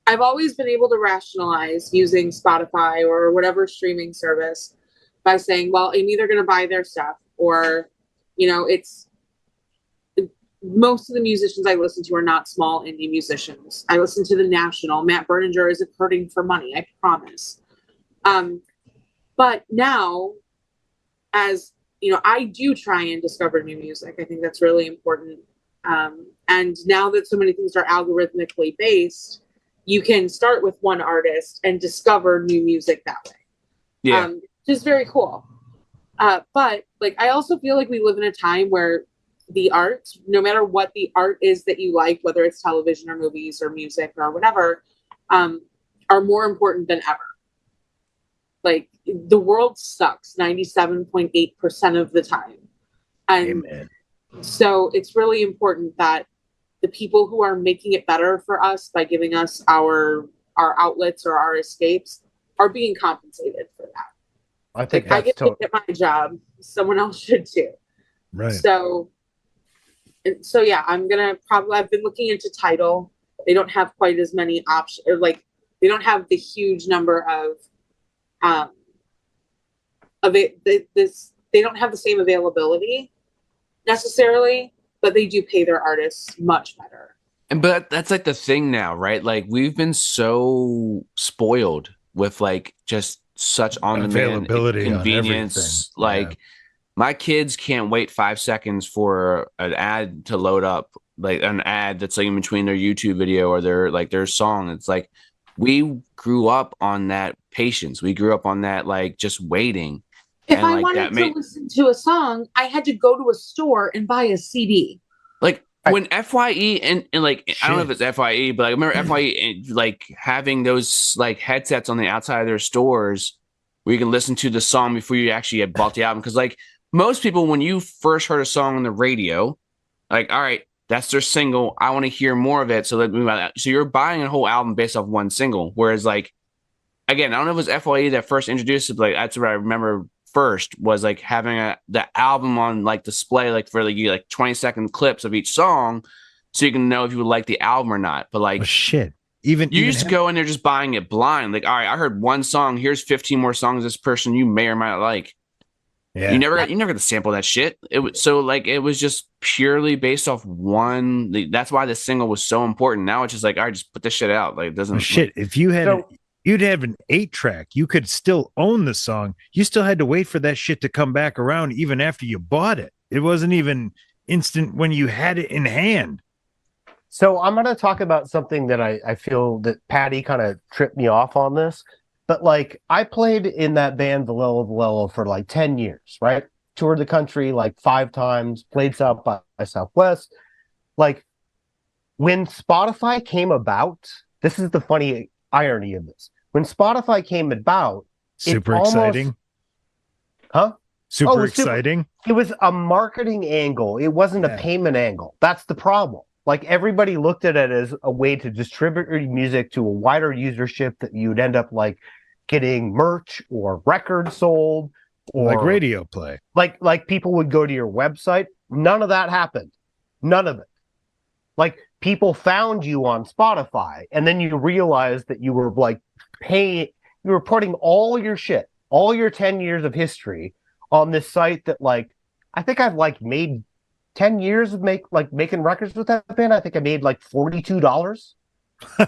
Speaker 6: I've always been able to rationalize using Spotify or whatever streaming service by saying, well, I'm either going to buy their stuff or, you know, it's most of the musicians I listen to are not small indie musicians. I listen to the National. Matt Berninger isn't hurting for money, I promise. But now, as you know, I do try and discover new music. I think that's really important. And now that so many things are algorithmically based, you can start with one artist and discover new music that way.
Speaker 1: Yeah.
Speaker 6: Which is very cool. But like, I also feel like we live in a time where the art, no matter what the art is that you like, whether it's television or movies or music or whatever, are more important than ever. Like, the world sucks 97.8% of the time. And
Speaker 3: Amen.
Speaker 6: so it's really important that the people who are making it better for us by giving us our outlets or our escapes are being compensated for that.
Speaker 4: I think
Speaker 6: I
Speaker 4: that's
Speaker 6: get paid at my job. Someone else should too.
Speaker 3: Right.
Speaker 6: So yeah, I've been looking into Tidal. They don't have quite as many options, or like they don't have the huge number of it. They don't have the same availability necessarily, but they do pay their artists much better.
Speaker 1: But that's like the thing now, right? Like, we've been so spoiled with like just such on-demand
Speaker 3: Availability on
Speaker 1: convenience.
Speaker 3: everything.
Speaker 1: Like,
Speaker 3: Yeah.
Speaker 1: my kids can't wait 5 seconds for an ad to load up, like an ad that's like in between their YouTube video or their song. It's like, we grew up on that patience. We grew up on that, like, just waiting.
Speaker 6: If
Speaker 1: And,
Speaker 6: I
Speaker 1: like,
Speaker 6: wanted
Speaker 1: that
Speaker 6: to listen to a song, I had to go to a store and buy a CD.
Speaker 1: Like, when FYE and like, I don't know if
Speaker 3: Shit.
Speaker 1: it's FYE, but I remember FYE like having those like headsets on the outside of their stores where you can listen to the song before you actually had bought the album. Because like, most people, when you first heard a song on the radio, like, all right, that's their single, I want to hear more of it, so let me buy that. So you're buying a whole album based off one single. Whereas, like, again, I don't know if it was FYE that first introduced it, but like, that's what I remember first, was like having the album on like display, like for like 20-second clips of each song, so you can know if you would like the album or not. But like,
Speaker 3: Oh, shit. Even
Speaker 1: you used to go in there just buying it blind. Like, all right, I heard one song, here's 15 more songs this person you may or might not like.
Speaker 3: Yeah.
Speaker 1: You never got to sample that shit. It was so like, it was just purely based off one. That's why the single was so important. Now it's just like, all right, just put this shit out. Like, it doesn't
Speaker 3: Oh, shit. If you had you'd have an 8-track, you could still own the song. You still had to wait for that shit to come back around even after you bought it. It wasn't even instant when you had it in hand.
Speaker 4: So I'm going to talk about something that I feel that Patty kind of tripped me off on this. But like, I played in that band Valillo for like 10 years, right? Toured the country like 5 times, played South by Southwest. Like, when Spotify came about, this is the funny irony of this. When Spotify came about,
Speaker 3: Super exciting.
Speaker 4: Huh?
Speaker 3: Super exciting.
Speaker 4: It was a marketing angle. It wasn't a payment angle. That's the problem. Like, everybody looked at it as a way to distribute your music to a wider usership that you'd end up like getting merch or records sold, or
Speaker 3: Like radio play.
Speaker 4: Like people would go to your website. None of that happened. None of it. Like, people found you on Spotify, and then you realized that you were like you were putting all your shit, all your 10 years of history on this site that, like, I think I've like made 10 years of making records with that band. I think I made like $42.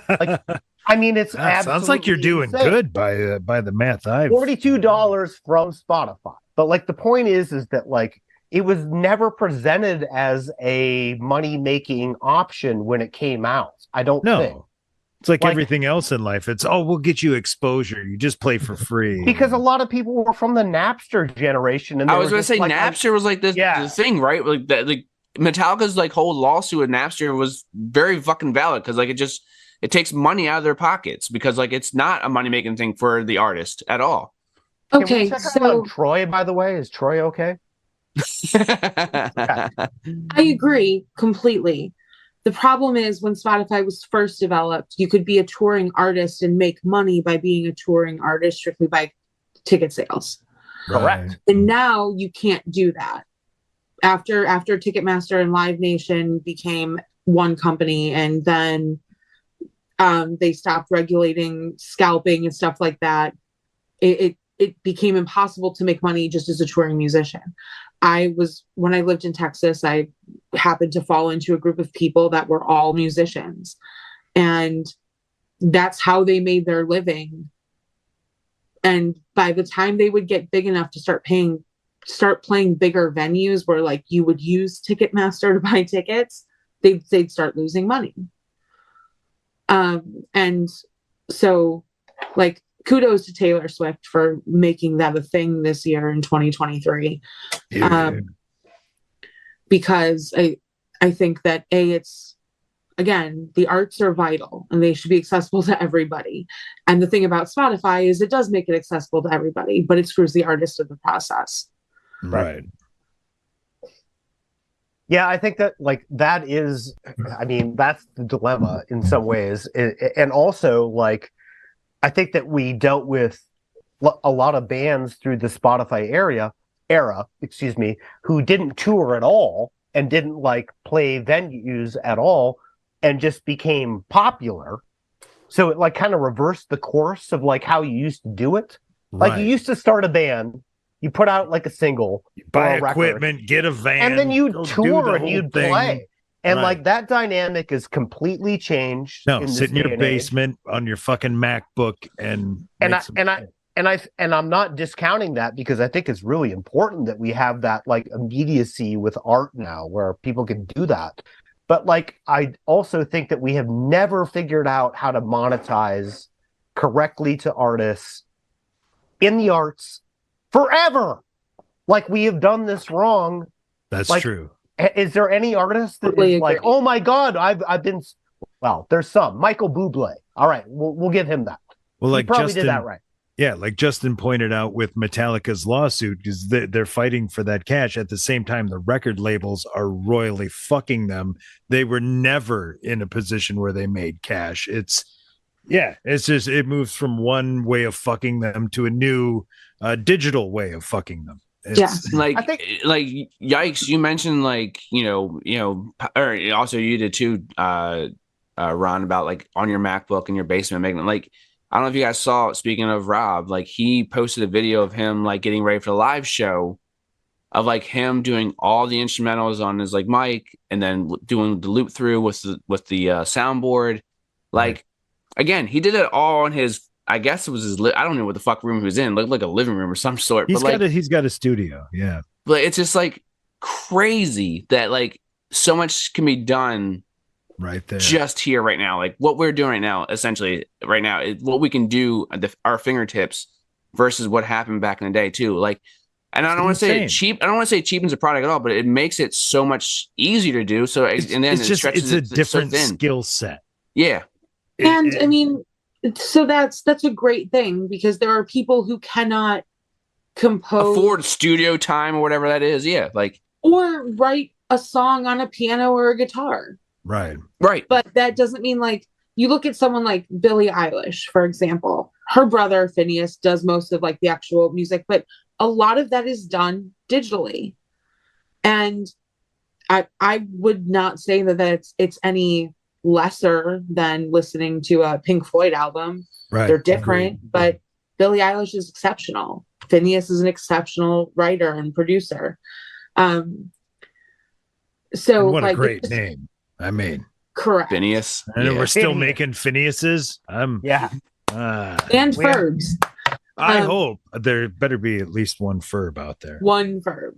Speaker 4: Like, I mean, it's
Speaker 3: sounds like you're doing
Speaker 4: insane.
Speaker 3: good by the math.
Speaker 4: $42 from Spotify. But like, the point is that like, it was never presented as a money-making option when it came out. I don't think.
Speaker 3: It's like everything else in life. It's, we'll get you exposure. You just play for free.
Speaker 4: Because a lot of people were from the Napster generation. And
Speaker 1: I was going to say,
Speaker 4: like,
Speaker 1: Napster was like the thing, right? Like, like Metallica's like whole lawsuit with Napster was very fucking valid, because like, it takes money out of their pockets, because like, it's not a money-making thing for the artist at all.
Speaker 4: Okay, can we check out Troy, by the way? Is Troy okay?
Speaker 6: I agree completely. The problem is, when Spotify was first developed, you could be a touring artist and make money by being a touring artist strictly by ticket sales.
Speaker 4: Correct.
Speaker 6: And now you can't do that. After Ticketmaster and Live Nation became one company, and then they stopped regulating scalping and stuff like that, it became impossible to make money just as a touring musician. When I lived in Texas, I happened to fall into a group of people that were all musicians, and that's how they made their living. And by the time they would get big enough to start playing bigger venues where like you would use Ticketmaster to buy tickets, they'd start losing money. And so like, kudos to Taylor Swift for making that a thing this year in 2023. Because I think that it's, again, the arts are vital and they should be accessible to everybody. And the thing about Spotify is it does make it accessible to everybody, but it screws the artist of the process.
Speaker 3: Right.
Speaker 4: Yeah, I think that like that is, I mean, that's the dilemma in some ways. And also like, I think that we dealt with a lot of bands through the Spotify era, who didn't tour at all and didn't like play venues at all and just became popular. So it like kind of reversed the course of like how you used to do it. Like you used to start a band, you put out like a single,
Speaker 3: you buy
Speaker 4: or a
Speaker 3: equipment,
Speaker 4: record,
Speaker 3: get a van,
Speaker 4: and then you'd
Speaker 3: go do
Speaker 4: tour
Speaker 3: the
Speaker 4: and
Speaker 3: whole
Speaker 4: you'd
Speaker 3: thing.
Speaker 4: play. And
Speaker 3: Right.
Speaker 4: like that dynamic is completely changed.
Speaker 3: No,
Speaker 4: in
Speaker 3: sit in
Speaker 4: this
Speaker 3: your
Speaker 4: day and age.
Speaker 3: basement on your fucking MacBook and
Speaker 4: I'm not discounting that because I think it's really important that we have that like immediacy with art now where people can do that. But like I also think that we have never figured out how to monetize correctly to artists in the arts forever. Like we have done this wrong.
Speaker 3: That's
Speaker 4: like,
Speaker 3: true.
Speaker 4: Is there any artist that
Speaker 6: Totally
Speaker 4: is like,
Speaker 6: agree.
Speaker 4: oh my God, I've been, well, there's some. Michael Bublé. All right, we'll give him that.
Speaker 3: Well,
Speaker 4: He
Speaker 3: like
Speaker 4: probably
Speaker 3: Justin,
Speaker 4: did that right.
Speaker 3: Yeah, like Justin pointed out with Metallica's lawsuit, because they're fighting for that cash. At the same time, the record labels are royally fucking them. They were never in a position where they made cash. It's just, it moves from one way of fucking them to a new digital way of fucking them. It's,
Speaker 1: like
Speaker 4: I think-
Speaker 1: like yikes, you mentioned like or also you did too, Ron, about like on your MacBook in your basement making like, I don't know if you guys saw, speaking of Rob, like he posted a video of him like getting ready for the live show of like him doing all the instrumentals on his like mic and then doing the loop through with the soundboard. Like again, he did it all on his, I guess it was his, I don't know what the fuck room he was in. It looked like a living room or some sort.
Speaker 3: he's
Speaker 1: but like,
Speaker 3: he's got a studio. Yeah.
Speaker 1: but it's just like crazy that like so much can be done
Speaker 3: Right there.
Speaker 1: just here right now. Like what we're doing right now, essentially right now, is what we can do at our fingertips versus what happened back in the day too. Like, and I don't want to say cheap. I don't want to say cheapens the product at all, but it makes it so much easier to do. So and then
Speaker 3: it's
Speaker 1: it
Speaker 3: just
Speaker 1: stretches
Speaker 3: it's a
Speaker 1: it
Speaker 3: different
Speaker 1: so thin.
Speaker 3: skill set.
Speaker 1: Yeah.
Speaker 6: And I mean, so that's a great thing because there are people who cannot compose
Speaker 1: Afford studio time or whatever that is. Yeah. Like,
Speaker 6: or write a song on a piano or a guitar.
Speaker 3: Right.
Speaker 6: But that doesn't mean like you look at someone like Billie Eilish, for example. Her brother Phineas does most of like the actual music, but a lot of that is done digitally. And I would not say that it's any lesser than listening to a Pink Floyd album.
Speaker 3: Right.
Speaker 6: They're different, but Billie Eilish is exceptional. Phineas is an exceptional writer and producer. So
Speaker 3: And what
Speaker 6: like
Speaker 3: a great name. I mean,
Speaker 6: correct.
Speaker 1: Phineas.
Speaker 3: and we're still
Speaker 4: Phineas.
Speaker 3: making Phineas's.
Speaker 4: Yeah.
Speaker 6: And
Speaker 4: We have-
Speaker 6: verbs.
Speaker 3: I hope there better be at least one verb out there.
Speaker 6: One verb.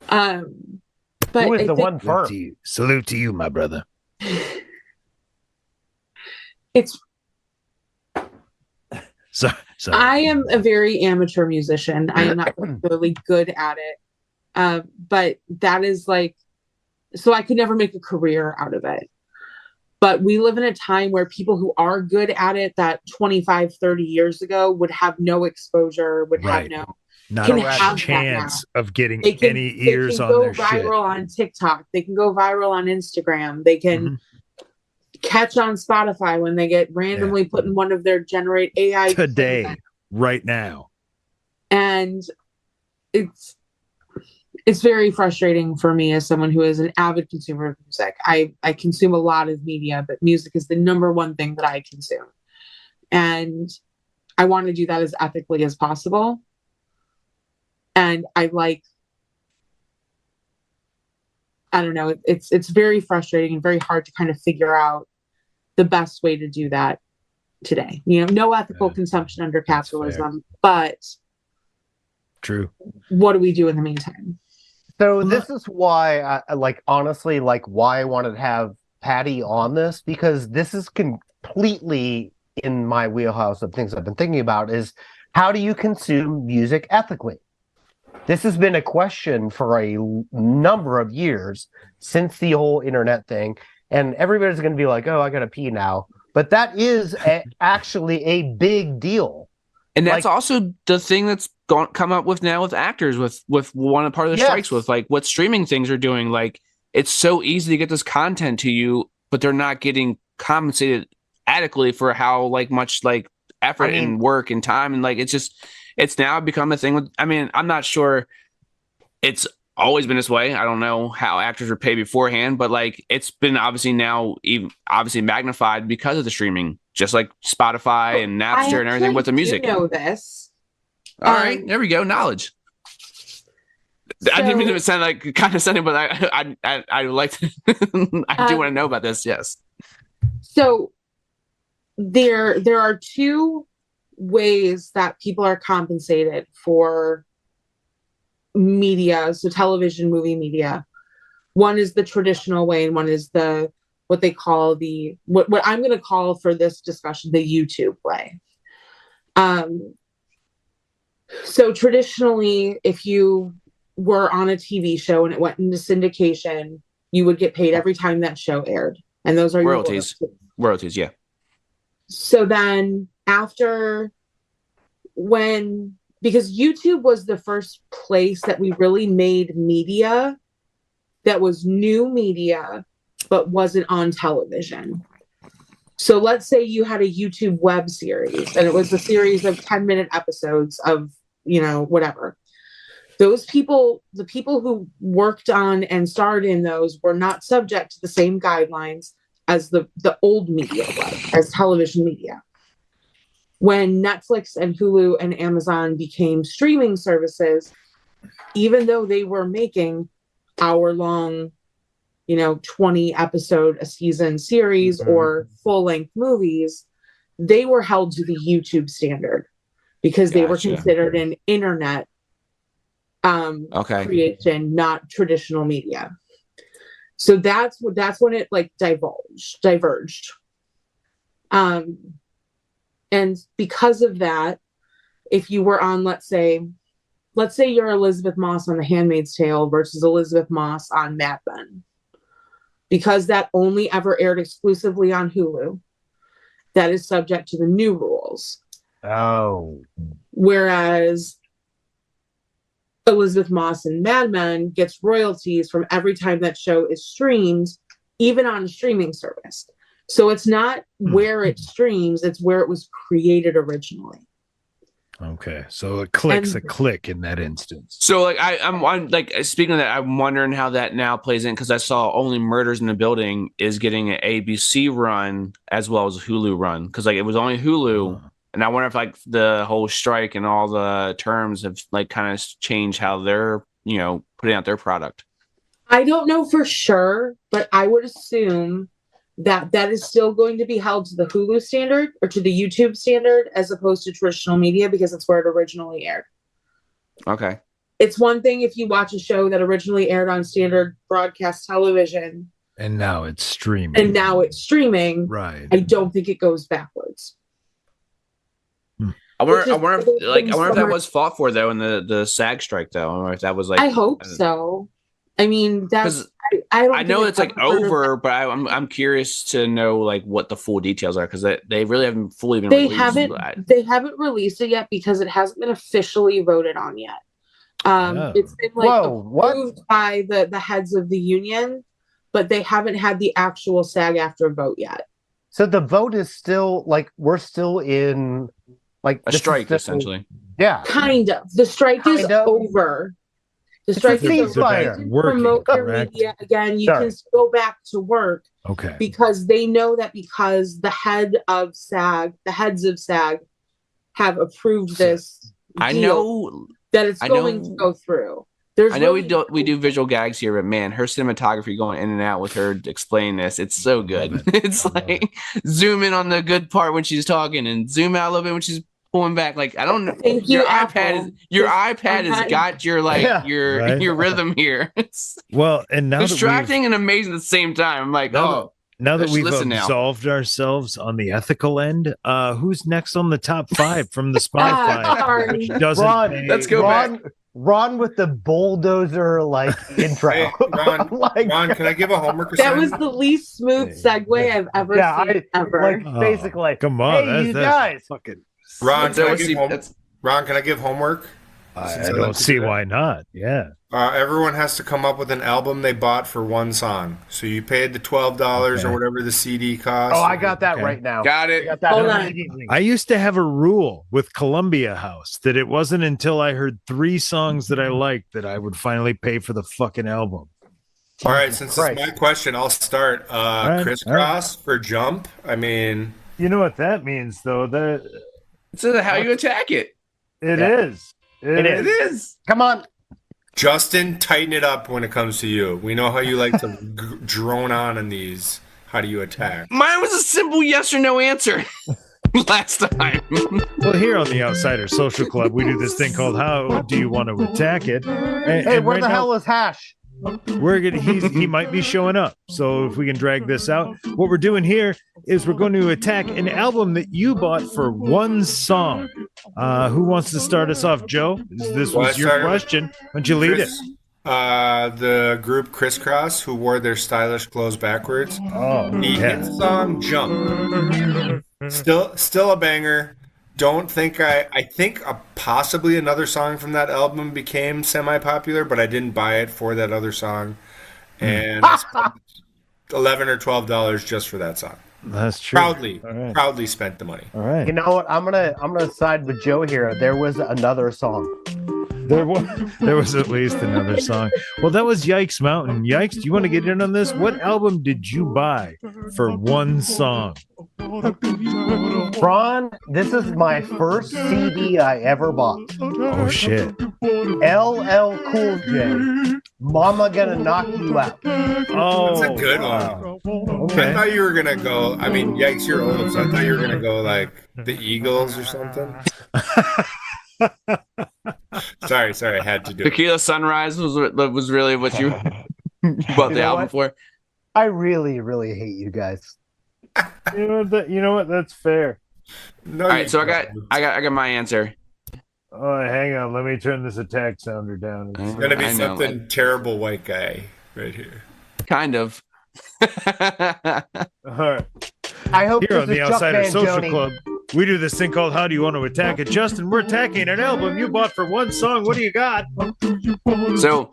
Speaker 6: But
Speaker 4: Who is
Speaker 6: I
Speaker 4: the
Speaker 6: think
Speaker 4: one
Speaker 3: Salute
Speaker 4: firm?
Speaker 3: to you. Salute to you, my brother.
Speaker 6: it's
Speaker 3: So
Speaker 6: I am a very amateur musician. I am not particularly good at it. But that is like, so I could never make a career out of it. But we live in a time where people who are good at it that 25, 30 years ago would have no exposure, would have
Speaker 3: Right.
Speaker 6: no,
Speaker 3: not
Speaker 6: can
Speaker 3: a
Speaker 6: have that
Speaker 3: chance of getting
Speaker 6: they can,
Speaker 3: any
Speaker 6: they
Speaker 3: ears
Speaker 6: can
Speaker 3: on
Speaker 6: go
Speaker 3: their
Speaker 6: viral
Speaker 3: shit.
Speaker 6: on TikTok. They can go viral on Instagram. They can catch on Spotify when they get randomly put in one of their generate AI
Speaker 3: Today,
Speaker 6: playlists.
Speaker 3: right now.
Speaker 6: And it's very frustrating for me as someone who is an avid consumer of music. I consume a lot of media, but music is the number one thing that I consume. And I want to do that as ethically as possible. And I don't know, it's very frustrating and very hard to kind of figure out the best way to do that today. No ethical consumption under capitalism, but
Speaker 3: True.
Speaker 6: what do we do in the meantime?
Speaker 4: So this is why honestly, why I wanted to have Patty on this, because this is completely in my wheelhouse of things I've been thinking about is how do you consume music ethically? This has been a question for a number of years since the whole internet thing, and everybody's going to be like, "Oh, I got to pee now," but that is actually a big deal.
Speaker 1: And that's also the thing that's come up with now with actors, with one part of the strikes, with like what streaming things are doing. Like, it's so easy to get this content to you, but they're not getting compensated adequately for how like much like effort and work and time, and like it's now become a thing with, I mean, I'm not sure it's always been this way. I don't know how actors were paid beforehand, but like it's been obviously now even obviously magnified because of the streaming, just like Spotify and Napster and everything with the music.
Speaker 6: Know this.
Speaker 1: All right, there we go. Knowledge. I didn't mean to sound like condescending, but I like to, I do want to know about this. Yes.
Speaker 6: So there are two ways that people are compensated for media, so television, movie media. One is the traditional way, and one is the what they call the what I'm going to call for this discussion the YouTube way. So traditionally, if you were on a TV show and it went into syndication, you would get paid every time that show aired, and those are
Speaker 1: royalties. Royalties, yeah.
Speaker 6: So then after because YouTube was the first place that we really made media that was new media, but wasn't on television. So let's say you had a YouTube web series and it was a series of 10-minute episodes of, whatever. Those people, the people who worked on and starred in those were not subject to the same guidelines as the old media was, as television media. When Netflix and Hulu and Amazon became streaming services, even though they were making hour-long, 20 episode a season series or full-length movies, they were held to the YouTube standard because they were considered an internet creation, not traditional media. So that's when it like diverged. And because of that, if you were on, let's say you're Elizabeth Moss on The Handmaid's Tale versus Elizabeth Moss on Mad Men, because that only ever aired exclusively on Hulu, that is subject to the new rules.
Speaker 4: Oh.
Speaker 6: Whereas Elizabeth Moss in Mad Men gets royalties from every time that show is streamed, even on a streaming service. So it's not where it streams, it's where it was created originally.
Speaker 3: Okay. So a click's a click in that instance.
Speaker 1: So like I'm like speaking of that, I'm wondering how that now plays in, because I saw Only Murders in the Building is getting an ABC run as well as a Hulu run, because like it was only Hulu. And I wonder if like the whole strike and all the terms have like kind of changed how they're, putting out their product.
Speaker 6: I don't know for sure, but I would assume that is still going to be held to the Hulu standard or to the YouTube standard as opposed to traditional media, because it's where it originally aired.
Speaker 1: Okay.
Speaker 6: It's one thing if you watch a show that originally aired on standard broadcast television.
Speaker 3: And now it's streaming.
Speaker 6: Right. I don't think it goes backwards.
Speaker 1: I wonder if that was fought for though in the SAG strike though, or if that was like.
Speaker 6: I hope so. I mean, that's.
Speaker 1: I know it's like over, but I'm curious to know like what the full details are, because they really haven't fully been.
Speaker 6: They haven't released it yet because it hasn't been officially voted on yet. It's been like approved by the heads of the union, but they haven't had the actual SAG-AFTRA vote yet.
Speaker 4: So the vote is still like we're still in like
Speaker 1: a strike essentially.
Speaker 4: Yeah,
Speaker 6: kind of. The strike is over. The strike is over. Promote your media again. You can go back to work.
Speaker 3: Okay.
Speaker 6: Because they know that because the heads of SAG have approved this.
Speaker 1: I know
Speaker 6: that it's going to go through.
Speaker 1: I know we do visual gags here, but man, her cinematography going in and out with her explaining this, it's so good. It's like zoom in on the good part when she's talking and zoom out a little bit when she's pulling back. Like, I don't know. Your iPad has got your your rhythm here. It's
Speaker 3: well, and now
Speaker 1: distracting and amazing at the same time. I'm like,
Speaker 3: Now that
Speaker 1: Let's
Speaker 3: we've
Speaker 1: listen now.
Speaker 3: absolved ourselves on the ethical end, who's next on the top 5 from the Spy Five?
Speaker 6: sorry.
Speaker 3: Which doesn't
Speaker 4: Ron,
Speaker 3: pay-
Speaker 1: Let's go back.
Speaker 4: Ron with the bulldozer like intro.
Speaker 8: Hey, Ron,
Speaker 4: Like-
Speaker 8: Ron, can I give a homework
Speaker 6: That was
Speaker 8: assignment?
Speaker 6: the least smooth segue I've ever
Speaker 4: Yeah,
Speaker 6: seen ever.
Speaker 4: like basically.
Speaker 3: Come on,
Speaker 4: Hey, you guys.
Speaker 3: fucking.
Speaker 8: Ron, can I
Speaker 1: Let's
Speaker 8: give
Speaker 1: see,
Speaker 8: home-
Speaker 1: that's-
Speaker 8: Ron, can I give homework?
Speaker 3: I
Speaker 8: Since I
Speaker 3: don't
Speaker 8: like to
Speaker 3: see
Speaker 8: do that.
Speaker 3: why not. Yeah.
Speaker 8: Everyone has to come up with an album they bought for one song. So you paid the $12
Speaker 3: Okay.
Speaker 8: or whatever the CD cost.
Speaker 4: Oh, I got that
Speaker 3: Okay.
Speaker 4: right now.
Speaker 1: Got
Speaker 4: I
Speaker 1: it.
Speaker 4: got that
Speaker 6: Hold on.
Speaker 4: immediately.
Speaker 3: I used to have a rule with Columbia House that it wasn't until I heard 3 songs that I liked that I would finally pay for the fucking album.
Speaker 8: All right, since
Speaker 4: Christ.
Speaker 8: it's my question, I'll start.
Speaker 3: right,
Speaker 8: Crisscross for Jump. I mean,
Speaker 3: You know what that means, though? That
Speaker 1: It's how you attack it.
Speaker 3: it
Speaker 4: Yeah.
Speaker 3: is.
Speaker 4: It
Speaker 1: It
Speaker 4: is.
Speaker 1: is.
Speaker 4: Come on.
Speaker 8: Justin, tighten it up when it comes to you. We know how you like to drone on in these. How do you attack?
Speaker 1: Mine was a simple yes or no answer last time.
Speaker 3: Well, here on the Outsider Social Club, we do this thing called "How Do You Want to Attack It?" And,
Speaker 4: Hey,
Speaker 3: and
Speaker 4: where
Speaker 3: right
Speaker 4: the
Speaker 3: now,
Speaker 4: hell is Hash?
Speaker 3: we're gonna he might be showing up, so if we can drag this out, what we're doing here is we're going to attack an album that you bought for one song. Who wants to start us off? Joe, this
Speaker 8: Well,
Speaker 3: was
Speaker 8: I
Speaker 3: your
Speaker 8: started-
Speaker 3: question. Why don't you lead it?
Speaker 8: The group Crisscross, who wore their stylish clothes backwards.
Speaker 3: Oh
Speaker 8: The hit song "Jump." Still a banger. Don't think I think possibly another song from that album became semi-popular, but I didn't buy it for that other song, and I spent $11 or $12 just for that song.
Speaker 3: That's true.
Speaker 8: Proudly,
Speaker 3: All right.
Speaker 8: proudly spent the money.
Speaker 3: All right.
Speaker 4: You know what? I'm gonna side with Joe here. There was another song.
Speaker 3: There was at least another song. Well, that was Yikes Mountain. Yikes, do you want to get in on this? What album did you buy for one song?
Speaker 4: Ron, this is my first CD I ever bought.
Speaker 3: Oh shit.
Speaker 4: LL Cool J. Mama Gonna Knock You Out.
Speaker 3: Oh,
Speaker 8: That's a good
Speaker 3: wow.
Speaker 8: one. I
Speaker 3: Okay.
Speaker 8: thought you were gonna go. I mean, yikes, you're old, so I thought you were gonna go like the Eagles or something. Sorry, I had to do it.
Speaker 1: Tequila Sunrise was really what you bought
Speaker 4: You
Speaker 1: the
Speaker 4: know
Speaker 1: album
Speaker 4: what?
Speaker 1: for.
Speaker 4: I really, really hate you guys.
Speaker 3: You know what? That's fair.
Speaker 8: No,
Speaker 1: All right,
Speaker 8: you
Speaker 1: so I
Speaker 8: don't.
Speaker 1: got my answer.
Speaker 3: Oh, hang on. Let me turn this attack sounder down.
Speaker 8: It's gonna be
Speaker 1: I know,
Speaker 8: something terrible white guy right here.
Speaker 1: Kind of.
Speaker 3: All right.
Speaker 4: I hope
Speaker 3: Here
Speaker 4: this
Speaker 3: on the
Speaker 4: is Chuck
Speaker 3: Outsider Social
Speaker 4: Mangione.
Speaker 3: Club, we do this thing called "How Do You Want to Attack It?" Justin, we're attacking an album you bought for one song. What do you got?
Speaker 1: So,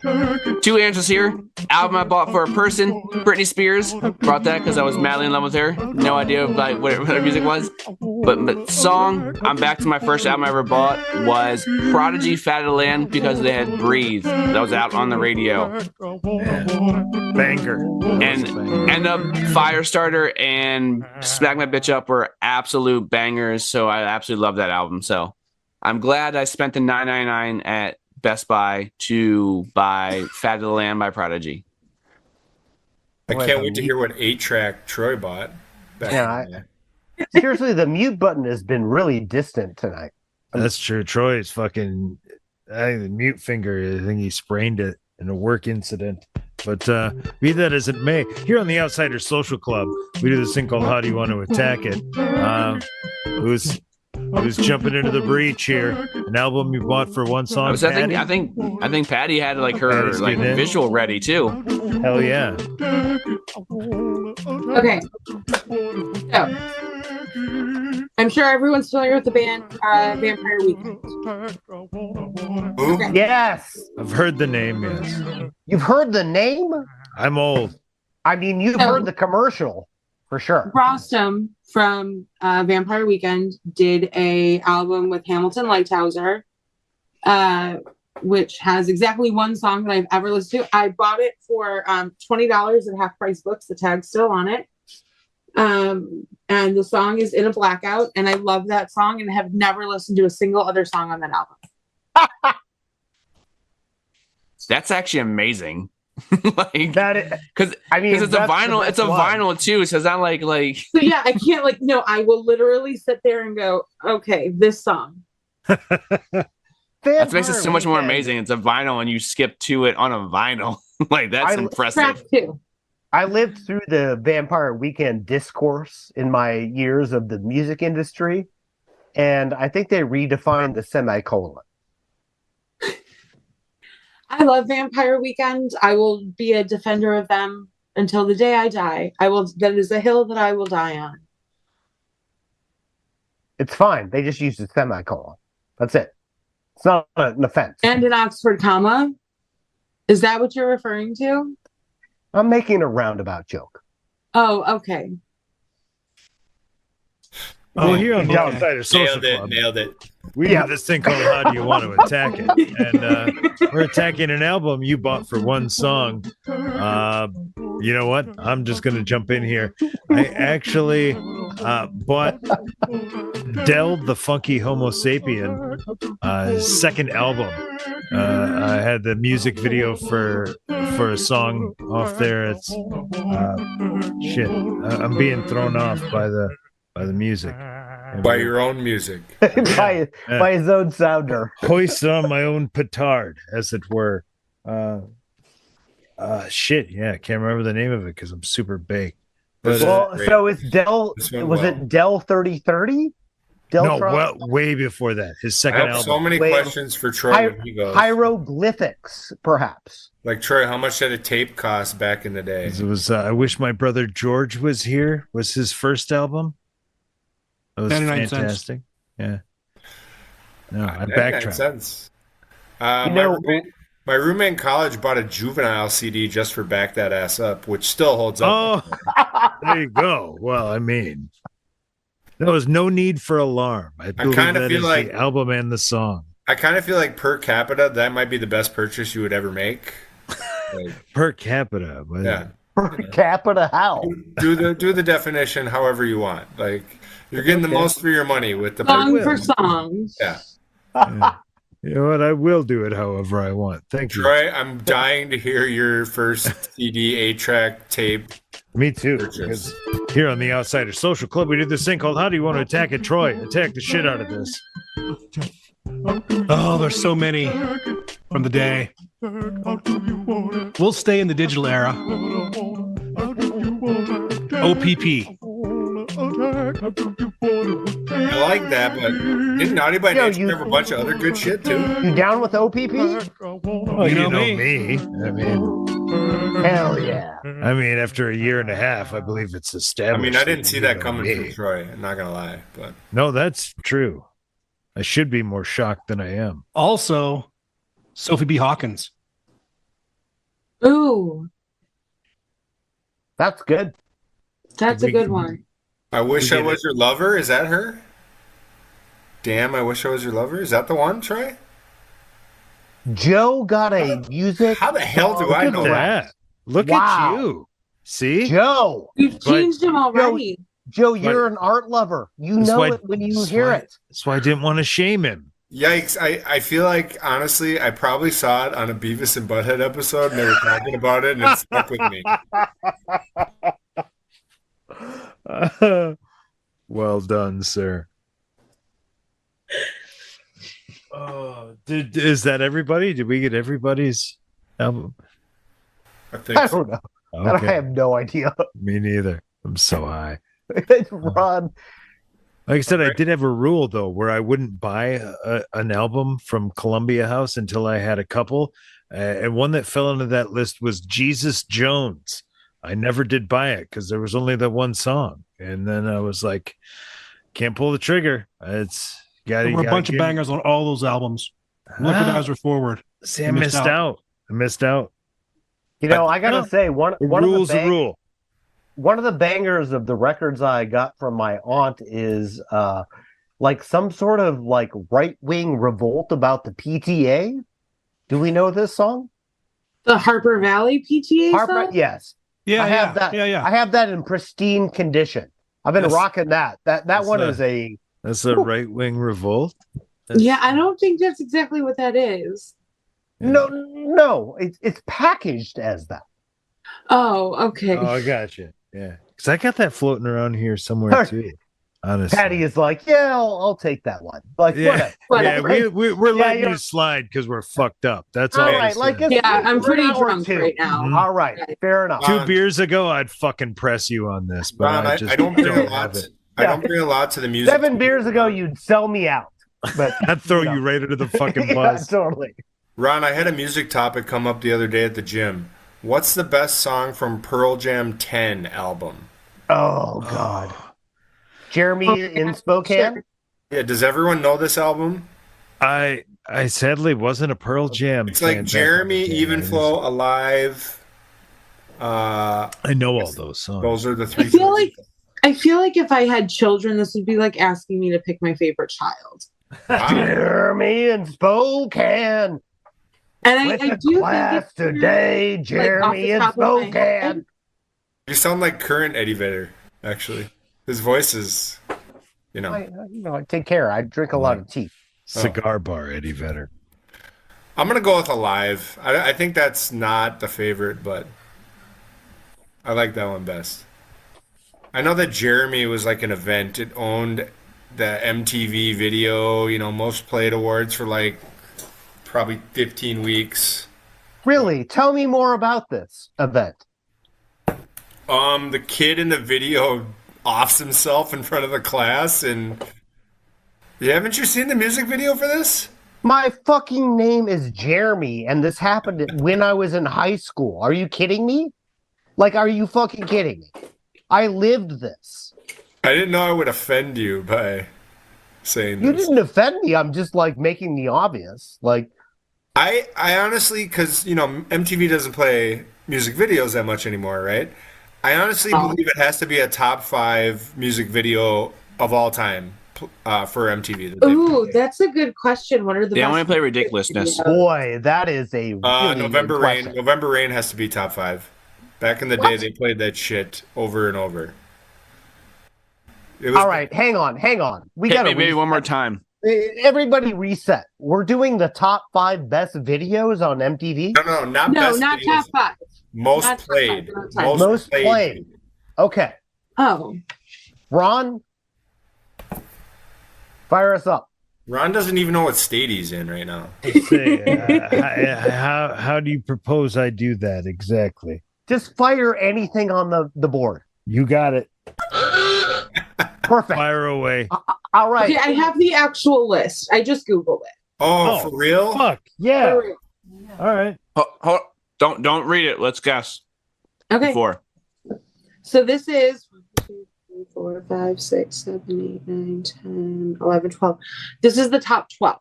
Speaker 1: 2 answers here. Album I bought for a person, Britney Spears. Brought that because I was madly in love with her. No idea like what her music was. But song, I'm back to my first album I ever bought was Prodigy Fat of the Land because they had Breathe. That was out on the radio.
Speaker 3: Banger.
Speaker 1: And Firestarter and Smack My Bitch Up were absolute bangers. So I absolutely love that album. So I'm glad I spent the $9.99 at Best Buy to buy Fat of the Land by Prodigy.
Speaker 8: I can't wait to hear what 8-track Troy bought. back
Speaker 4: Yeah,
Speaker 8: in the day.
Speaker 4: Seriously, the mute button has been really distant tonight.
Speaker 3: That's true. Troy's fucking the mute finger. I think he sprained it in a work incident. But be that as it may, here on the Outsider Social Club, we do this thing called "How Do You Want to Attack It?" Who's jumping into the breach here? An album you bought for one song. Patty?
Speaker 1: I think Patty had like her
Speaker 3: Patty's
Speaker 1: like
Speaker 3: getting in.
Speaker 1: visual ready too.
Speaker 3: Hell yeah!
Speaker 6: Okay. So, I'm sure everyone's familiar with the band Vampire Weekend.
Speaker 8: Who?
Speaker 6: Okay.
Speaker 4: Yes,
Speaker 3: I've heard the name. Yes,
Speaker 4: you've heard the name.
Speaker 3: I'm old.
Speaker 4: I mean, you've
Speaker 6: So-
Speaker 4: heard the commercial for sure.
Speaker 6: Rostam from Vampire Weekend did a album with Hamilton Lighthouser, which has exactly one song that I've ever listened to. I bought it for $20 at Half Price Books. The tag's still on it. And the song is In a Blackout, and I love that song and have never listened to a single other song on that album.
Speaker 1: That's actually amazing. Like
Speaker 4: That is,
Speaker 1: because
Speaker 4: I mean,
Speaker 1: it's a
Speaker 4: that's the
Speaker 1: vinyl.
Speaker 4: best
Speaker 1: It's a
Speaker 4: one.
Speaker 1: vinyl too. So it's not like
Speaker 6: So yeah, I can't no, I will literally sit there and go, okay, this song.
Speaker 1: that makes it
Speaker 4: Vampire
Speaker 1: so much more
Speaker 4: Weekend.
Speaker 1: amazing. It's a vinyl and you skip to it on a vinyl. Like that's
Speaker 4: I-
Speaker 1: impressive.
Speaker 6: Track 2.
Speaker 4: I lived through the Vampire Weekend discourse in my years of the music industry, and I think they redefined the semicolon.
Speaker 6: I love Vampire Weekend. I will be a defender of them until the day I die. That is a hill that I will die on.
Speaker 4: It's fine. They just used a semicolon. That's it. It's not an offense.
Speaker 6: And an Oxford comma. Is that what you're referring to?
Speaker 4: I'm making a roundabout joke.
Speaker 6: Oh, okay.
Speaker 3: Well, here on the
Speaker 2: okay.
Speaker 3: Outsider Social Club,
Speaker 8: Nailed it.
Speaker 3: we
Speaker 4: Yeah.
Speaker 3: do this thing called How Do You Want to Attack It? And we're attacking an album you bought for one song. You know what? I'm just going to jump in here. I actually bought Del the Funky Homo Sapien, second album. I had the music video for a song off there. It's shit. I'm being thrown off by the music.
Speaker 8: By your own music.
Speaker 4: by his own sounder.
Speaker 3: Hoisted on my own petard, as it were. Shit, yeah, I can't remember the name of it because I'm super baked. But,
Speaker 4: Well, so it's Dell.
Speaker 8: This went
Speaker 4: Was
Speaker 8: well.
Speaker 4: it Dell 3030?
Speaker 3: no, well, way before that. His
Speaker 8: I
Speaker 3: second
Speaker 8: have
Speaker 3: album.
Speaker 8: so many
Speaker 4: Wait,
Speaker 8: questions for Troy when he goes.
Speaker 4: Hieroglyphics, perhaps.
Speaker 8: Like, Troy, how much did a tape cost back in the day?
Speaker 3: It was I Wish My Brother George Was Here, was his first album. It was
Speaker 2: 99 cents.
Speaker 3: fantastic. Yeah. No, I
Speaker 8: That makes
Speaker 3: backtracked.
Speaker 8: sense.
Speaker 4: You
Speaker 8: My
Speaker 4: know,
Speaker 8: my roommate in college bought a Juvenile CD just for Back That Ass Up, which still holds up.
Speaker 3: Oh, there you go. Well, I mean, there was no need for alarm. I believe
Speaker 8: kinda
Speaker 3: that
Speaker 8: feel
Speaker 3: is
Speaker 8: like-
Speaker 3: the album and the song.
Speaker 8: I kind of feel like per capita, that might be the best purchase you would ever make. Like,
Speaker 3: Per capita. But
Speaker 8: yeah.
Speaker 4: Per capita how?
Speaker 8: Do the definition however you want. Like, you're getting the most for your money with the
Speaker 6: Song for song.
Speaker 8: Yeah.
Speaker 3: yeah. You know what? I will do it however I want. Thank you.
Speaker 8: Troy, I'm dying to hear your first CD 8-track tape.
Speaker 3: Me too.
Speaker 8: Purchase.
Speaker 3: Because here on the Outsider Social Club, we did this thing called How Do You Want to Attack It? Troy, attack the shit out of this.
Speaker 2: Oh, there's so many from the day. We'll stay in the digital era. OPP.
Speaker 8: I like that, but didn't Naughty by
Speaker 4: Yo,
Speaker 8: Nature have a bunch of other good shit too?
Speaker 4: You down with OPP?
Speaker 3: Well,
Speaker 2: You
Speaker 3: you
Speaker 2: know
Speaker 3: know
Speaker 2: me.
Speaker 3: me.
Speaker 4: Hell yeah.
Speaker 3: I mean, after a year and a half, I believe it's
Speaker 8: I
Speaker 3: established.
Speaker 8: mean, I didn't see
Speaker 3: you
Speaker 8: that
Speaker 3: know
Speaker 8: coming
Speaker 3: me.
Speaker 8: from Troy. I'm not gonna lie, but
Speaker 3: No, that's true. I should be more shocked than I am.
Speaker 2: Also, Sophie B. Hawkins.
Speaker 6: Ooh,
Speaker 4: That's good.
Speaker 6: that's a good one.
Speaker 8: I wish
Speaker 3: We
Speaker 8: I
Speaker 3: did
Speaker 8: was your lover. Is that her? Damn, I wish I was your lover. Is that the one, Troy?
Speaker 4: Joe got a music.
Speaker 8: How the hell do I
Speaker 3: Look
Speaker 8: know
Speaker 3: at
Speaker 8: that?
Speaker 3: that. Look
Speaker 4: Wow.
Speaker 3: at you. See?
Speaker 4: Joe,
Speaker 6: You've changed him already.
Speaker 4: Joe, you're an art lover. You
Speaker 3: That's
Speaker 4: know
Speaker 3: why-
Speaker 4: it when you
Speaker 3: that's
Speaker 4: hear
Speaker 3: why-
Speaker 4: it.
Speaker 3: That's why I didn't want to shame him.
Speaker 8: Yikes! I feel like honestly, I probably saw it on a Beavis and Butthead episode, and they were talking about it, and it stuck with me.
Speaker 3: Well done, sir. Is that everybody? Did we get everybody's album?
Speaker 8: I think
Speaker 4: I
Speaker 8: so.
Speaker 4: don't know. I
Speaker 3: Okay.
Speaker 4: have no idea.
Speaker 3: Me neither. I'm so high.
Speaker 4: Ron,
Speaker 3: Like I said, I did have a rule though, where I wouldn't buy an album from Columbia House until I had a couple, and one that fell into that list was Jesus Jones. I never did buy it because there was only that one song, and then I was like, can't pull the trigger. It's got
Speaker 2: There were a bunch of bangers on all those albums. Look at Eyes Were Forward.
Speaker 3: See, I missed out. I missed out.
Speaker 4: you know, I gotta say, one
Speaker 3: The
Speaker 4: of
Speaker 3: rule's
Speaker 4: the
Speaker 3: a rule.
Speaker 4: one of the bangers of the records I got from my aunt is like some sort of like right-wing revolt about the PTA. Do we know this song?
Speaker 6: The Harper Valley PTA song?
Speaker 4: Yes.
Speaker 2: Yeah,
Speaker 4: I have that.
Speaker 2: Yeah.
Speaker 4: I have that in pristine condition. I've been
Speaker 3: Yes.
Speaker 4: rocking that. That
Speaker 3: That's
Speaker 4: one
Speaker 3: a-
Speaker 4: is a
Speaker 3: That's a right wing revolt.
Speaker 6: Yeah, I don't think that's exactly what that is.
Speaker 4: no. It's packaged as that.
Speaker 6: Oh, okay.
Speaker 3: Oh, I got you. Yeah, because I got that floating around here somewhere too. honestly.
Speaker 4: Patty is like, yeah, I'll take that one. Like,
Speaker 3: Yeah,
Speaker 4: whatever.
Speaker 3: yeah, we're letting
Speaker 4: you're-
Speaker 3: you slide because we're fucked up. That's
Speaker 4: All
Speaker 3: all.
Speaker 4: right, like it's
Speaker 6: Yeah, I'm
Speaker 4: an
Speaker 6: pretty
Speaker 4: hour or
Speaker 6: drunk
Speaker 4: two.
Speaker 6: right now.
Speaker 3: Mhm.
Speaker 4: All right, fair enough.
Speaker 3: 2 beers ago, I'd fucking press you on this, but
Speaker 8: Ron,
Speaker 3: I just
Speaker 8: I don't bring a
Speaker 3: don't
Speaker 8: lot.
Speaker 3: have it.
Speaker 8: I don't bring a lot to the music.
Speaker 4: 7 beers ago, you'd sell me out. But
Speaker 3: I'd throw
Speaker 4: know.
Speaker 3: you right into the fucking
Speaker 4: yeah,
Speaker 3: bus.
Speaker 4: totally.
Speaker 8: Ron, I had a music topic come up the other day at the gym. What's the best song from Pearl Jam 10 album?
Speaker 4: Oh God, Jeremy in Spokane.
Speaker 8: Yeah, does everyone know this album?
Speaker 3: I sadly wasn't a Pearl Jam.
Speaker 8: It's
Speaker 3: fan
Speaker 8: like
Speaker 3: back
Speaker 8: Jeremy,
Speaker 3: in the day.
Speaker 8: Even Flow, Alive.
Speaker 3: I know all those songs.
Speaker 8: Those are the 3.
Speaker 6: I feel like if I had children, this would be like asking me to pick my favorite child.
Speaker 8: Wow.
Speaker 4: Jeremy in Spokane.
Speaker 6: And I
Speaker 4: With
Speaker 6: do
Speaker 4: the
Speaker 6: think
Speaker 4: class
Speaker 6: it's
Speaker 4: today,
Speaker 6: off
Speaker 4: Jeremy
Speaker 6: the
Speaker 4: in
Speaker 6: top of my
Speaker 4: Spokane.
Speaker 6: head.
Speaker 8: You sound like current Eddie Vedder, actually. His voice is, you know.
Speaker 4: I take care. I drink a lot of tea.
Speaker 3: Cigar Bar, Eddie Vedder.
Speaker 8: I'm going to go with Alive. I think that's not the favorite, but I like that one best. I know that Jeremy was like an event. It owned the MTV Video, most played awards for like probably 15 weeks.
Speaker 4: Really? Tell me more about this event.
Speaker 8: The kid in the video offs himself in front of the class, and haven't you seen the music video for this?
Speaker 4: My fucking name is Jeremy, and this happened when I was in high school. Are you kidding me? Like, are you fucking kidding me? I lived this.
Speaker 8: I didn't know I would offend you by saying
Speaker 4: You
Speaker 8: this.
Speaker 4: didn't offend me. I'm just like making the obvious. Like,
Speaker 8: I honestly, because MTV doesn't play music videos that much anymore, right? I honestly believe it has to be a top 5 music video of all time for MTV. that they
Speaker 6: Ooh,
Speaker 8: play.
Speaker 6: that's a good question. What are the
Speaker 1: Yeah, I
Speaker 6: best
Speaker 1: want to play
Speaker 6: music
Speaker 1: Ridiculousness.
Speaker 6: videos?
Speaker 4: boy, that is a really
Speaker 8: November
Speaker 4: good
Speaker 8: Rain.
Speaker 4: question.
Speaker 8: November Rain has to be top 5. Back in the day, they played that shit over and over. It was
Speaker 4: All right, hang on. We
Speaker 1: Hit
Speaker 4: got
Speaker 1: me
Speaker 4: to
Speaker 1: maybe one more time.
Speaker 4: Everybody reset. We're doing the top 5 best videos on MTV.
Speaker 8: No, not
Speaker 6: No,
Speaker 8: best
Speaker 6: not
Speaker 8: videos.
Speaker 6: top 5.
Speaker 8: Most
Speaker 6: not top
Speaker 8: played.
Speaker 6: five, not top
Speaker 4: Most played. Okay,
Speaker 6: Oh,
Speaker 4: Ron, fire us up.
Speaker 8: Ron doesn't even know what state he's in right now.
Speaker 3: Let's see, how do you propose I do that exactly?
Speaker 4: Just fire anything on the board.
Speaker 3: You got it.
Speaker 4: Perfect.
Speaker 3: Fire away.
Speaker 4: All right.
Speaker 6: okay. I have the actual list. I just Googled it.
Speaker 8: Oh,
Speaker 3: Oh,
Speaker 8: for real?
Speaker 3: Fuck yeah.
Speaker 6: For real.
Speaker 3: All right.
Speaker 1: Don't read it. Let's guess.
Speaker 6: Okay.
Speaker 1: Before.
Speaker 6: So this is 1, 2, 3, 4, 5, 6, 7, 8, 9, 10, 11, 12. This is the top 12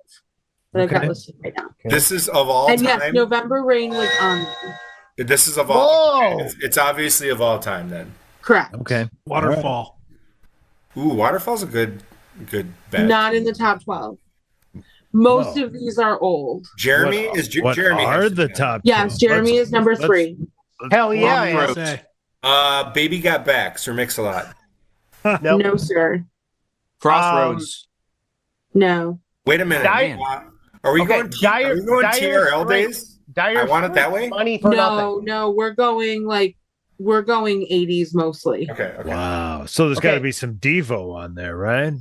Speaker 6: that I've got
Speaker 3: Okay.
Speaker 6: listed right now.
Speaker 8: This is of all
Speaker 6: And
Speaker 8: time.
Speaker 6: yes, November Rain was on there.
Speaker 8: This is of all.
Speaker 4: Whoa.
Speaker 8: It's obviously of all time then.
Speaker 6: Correct.
Speaker 3: Okay.
Speaker 2: Waterfall.
Speaker 8: Ooh, Waterfall's a good bet.
Speaker 6: Not in the top 12. Most
Speaker 3: Whoa.
Speaker 6: of these are old.
Speaker 8: Jeremy
Speaker 3: What-
Speaker 8: is
Speaker 3: What
Speaker 8: Jeremy.
Speaker 3: are
Speaker 8: has to
Speaker 3: the
Speaker 8: be.
Speaker 3: top?
Speaker 6: Yes,
Speaker 3: 10?
Speaker 6: Jeremy
Speaker 3: Let's-
Speaker 6: is number
Speaker 3: let's-
Speaker 6: 3.
Speaker 4: Hell yeah.
Speaker 1: Wrong
Speaker 4: yeah.
Speaker 1: road.
Speaker 2: Say.
Speaker 8: Baby Got Back, Sir Mix-a-Lot.
Speaker 4: Nope.
Speaker 6: No, sir.
Speaker 1: Crossroads.
Speaker 6: No.
Speaker 8: Wait a minute.
Speaker 4: Dire-
Speaker 8: Are we
Speaker 4: Okay,
Speaker 8: going?
Speaker 4: Dire-
Speaker 8: are we going
Speaker 4: Dire
Speaker 8: TRL
Speaker 4: Straits.
Speaker 8: days?
Speaker 4: Dire
Speaker 8: I want it that
Speaker 4: Straits,
Speaker 8: way?
Speaker 4: Money for nothing.
Speaker 6: No, we're going 80s mostly.
Speaker 8: Okay.
Speaker 3: Wow. So there's got to
Speaker 4: Okay.
Speaker 3: be some Devo on there, right?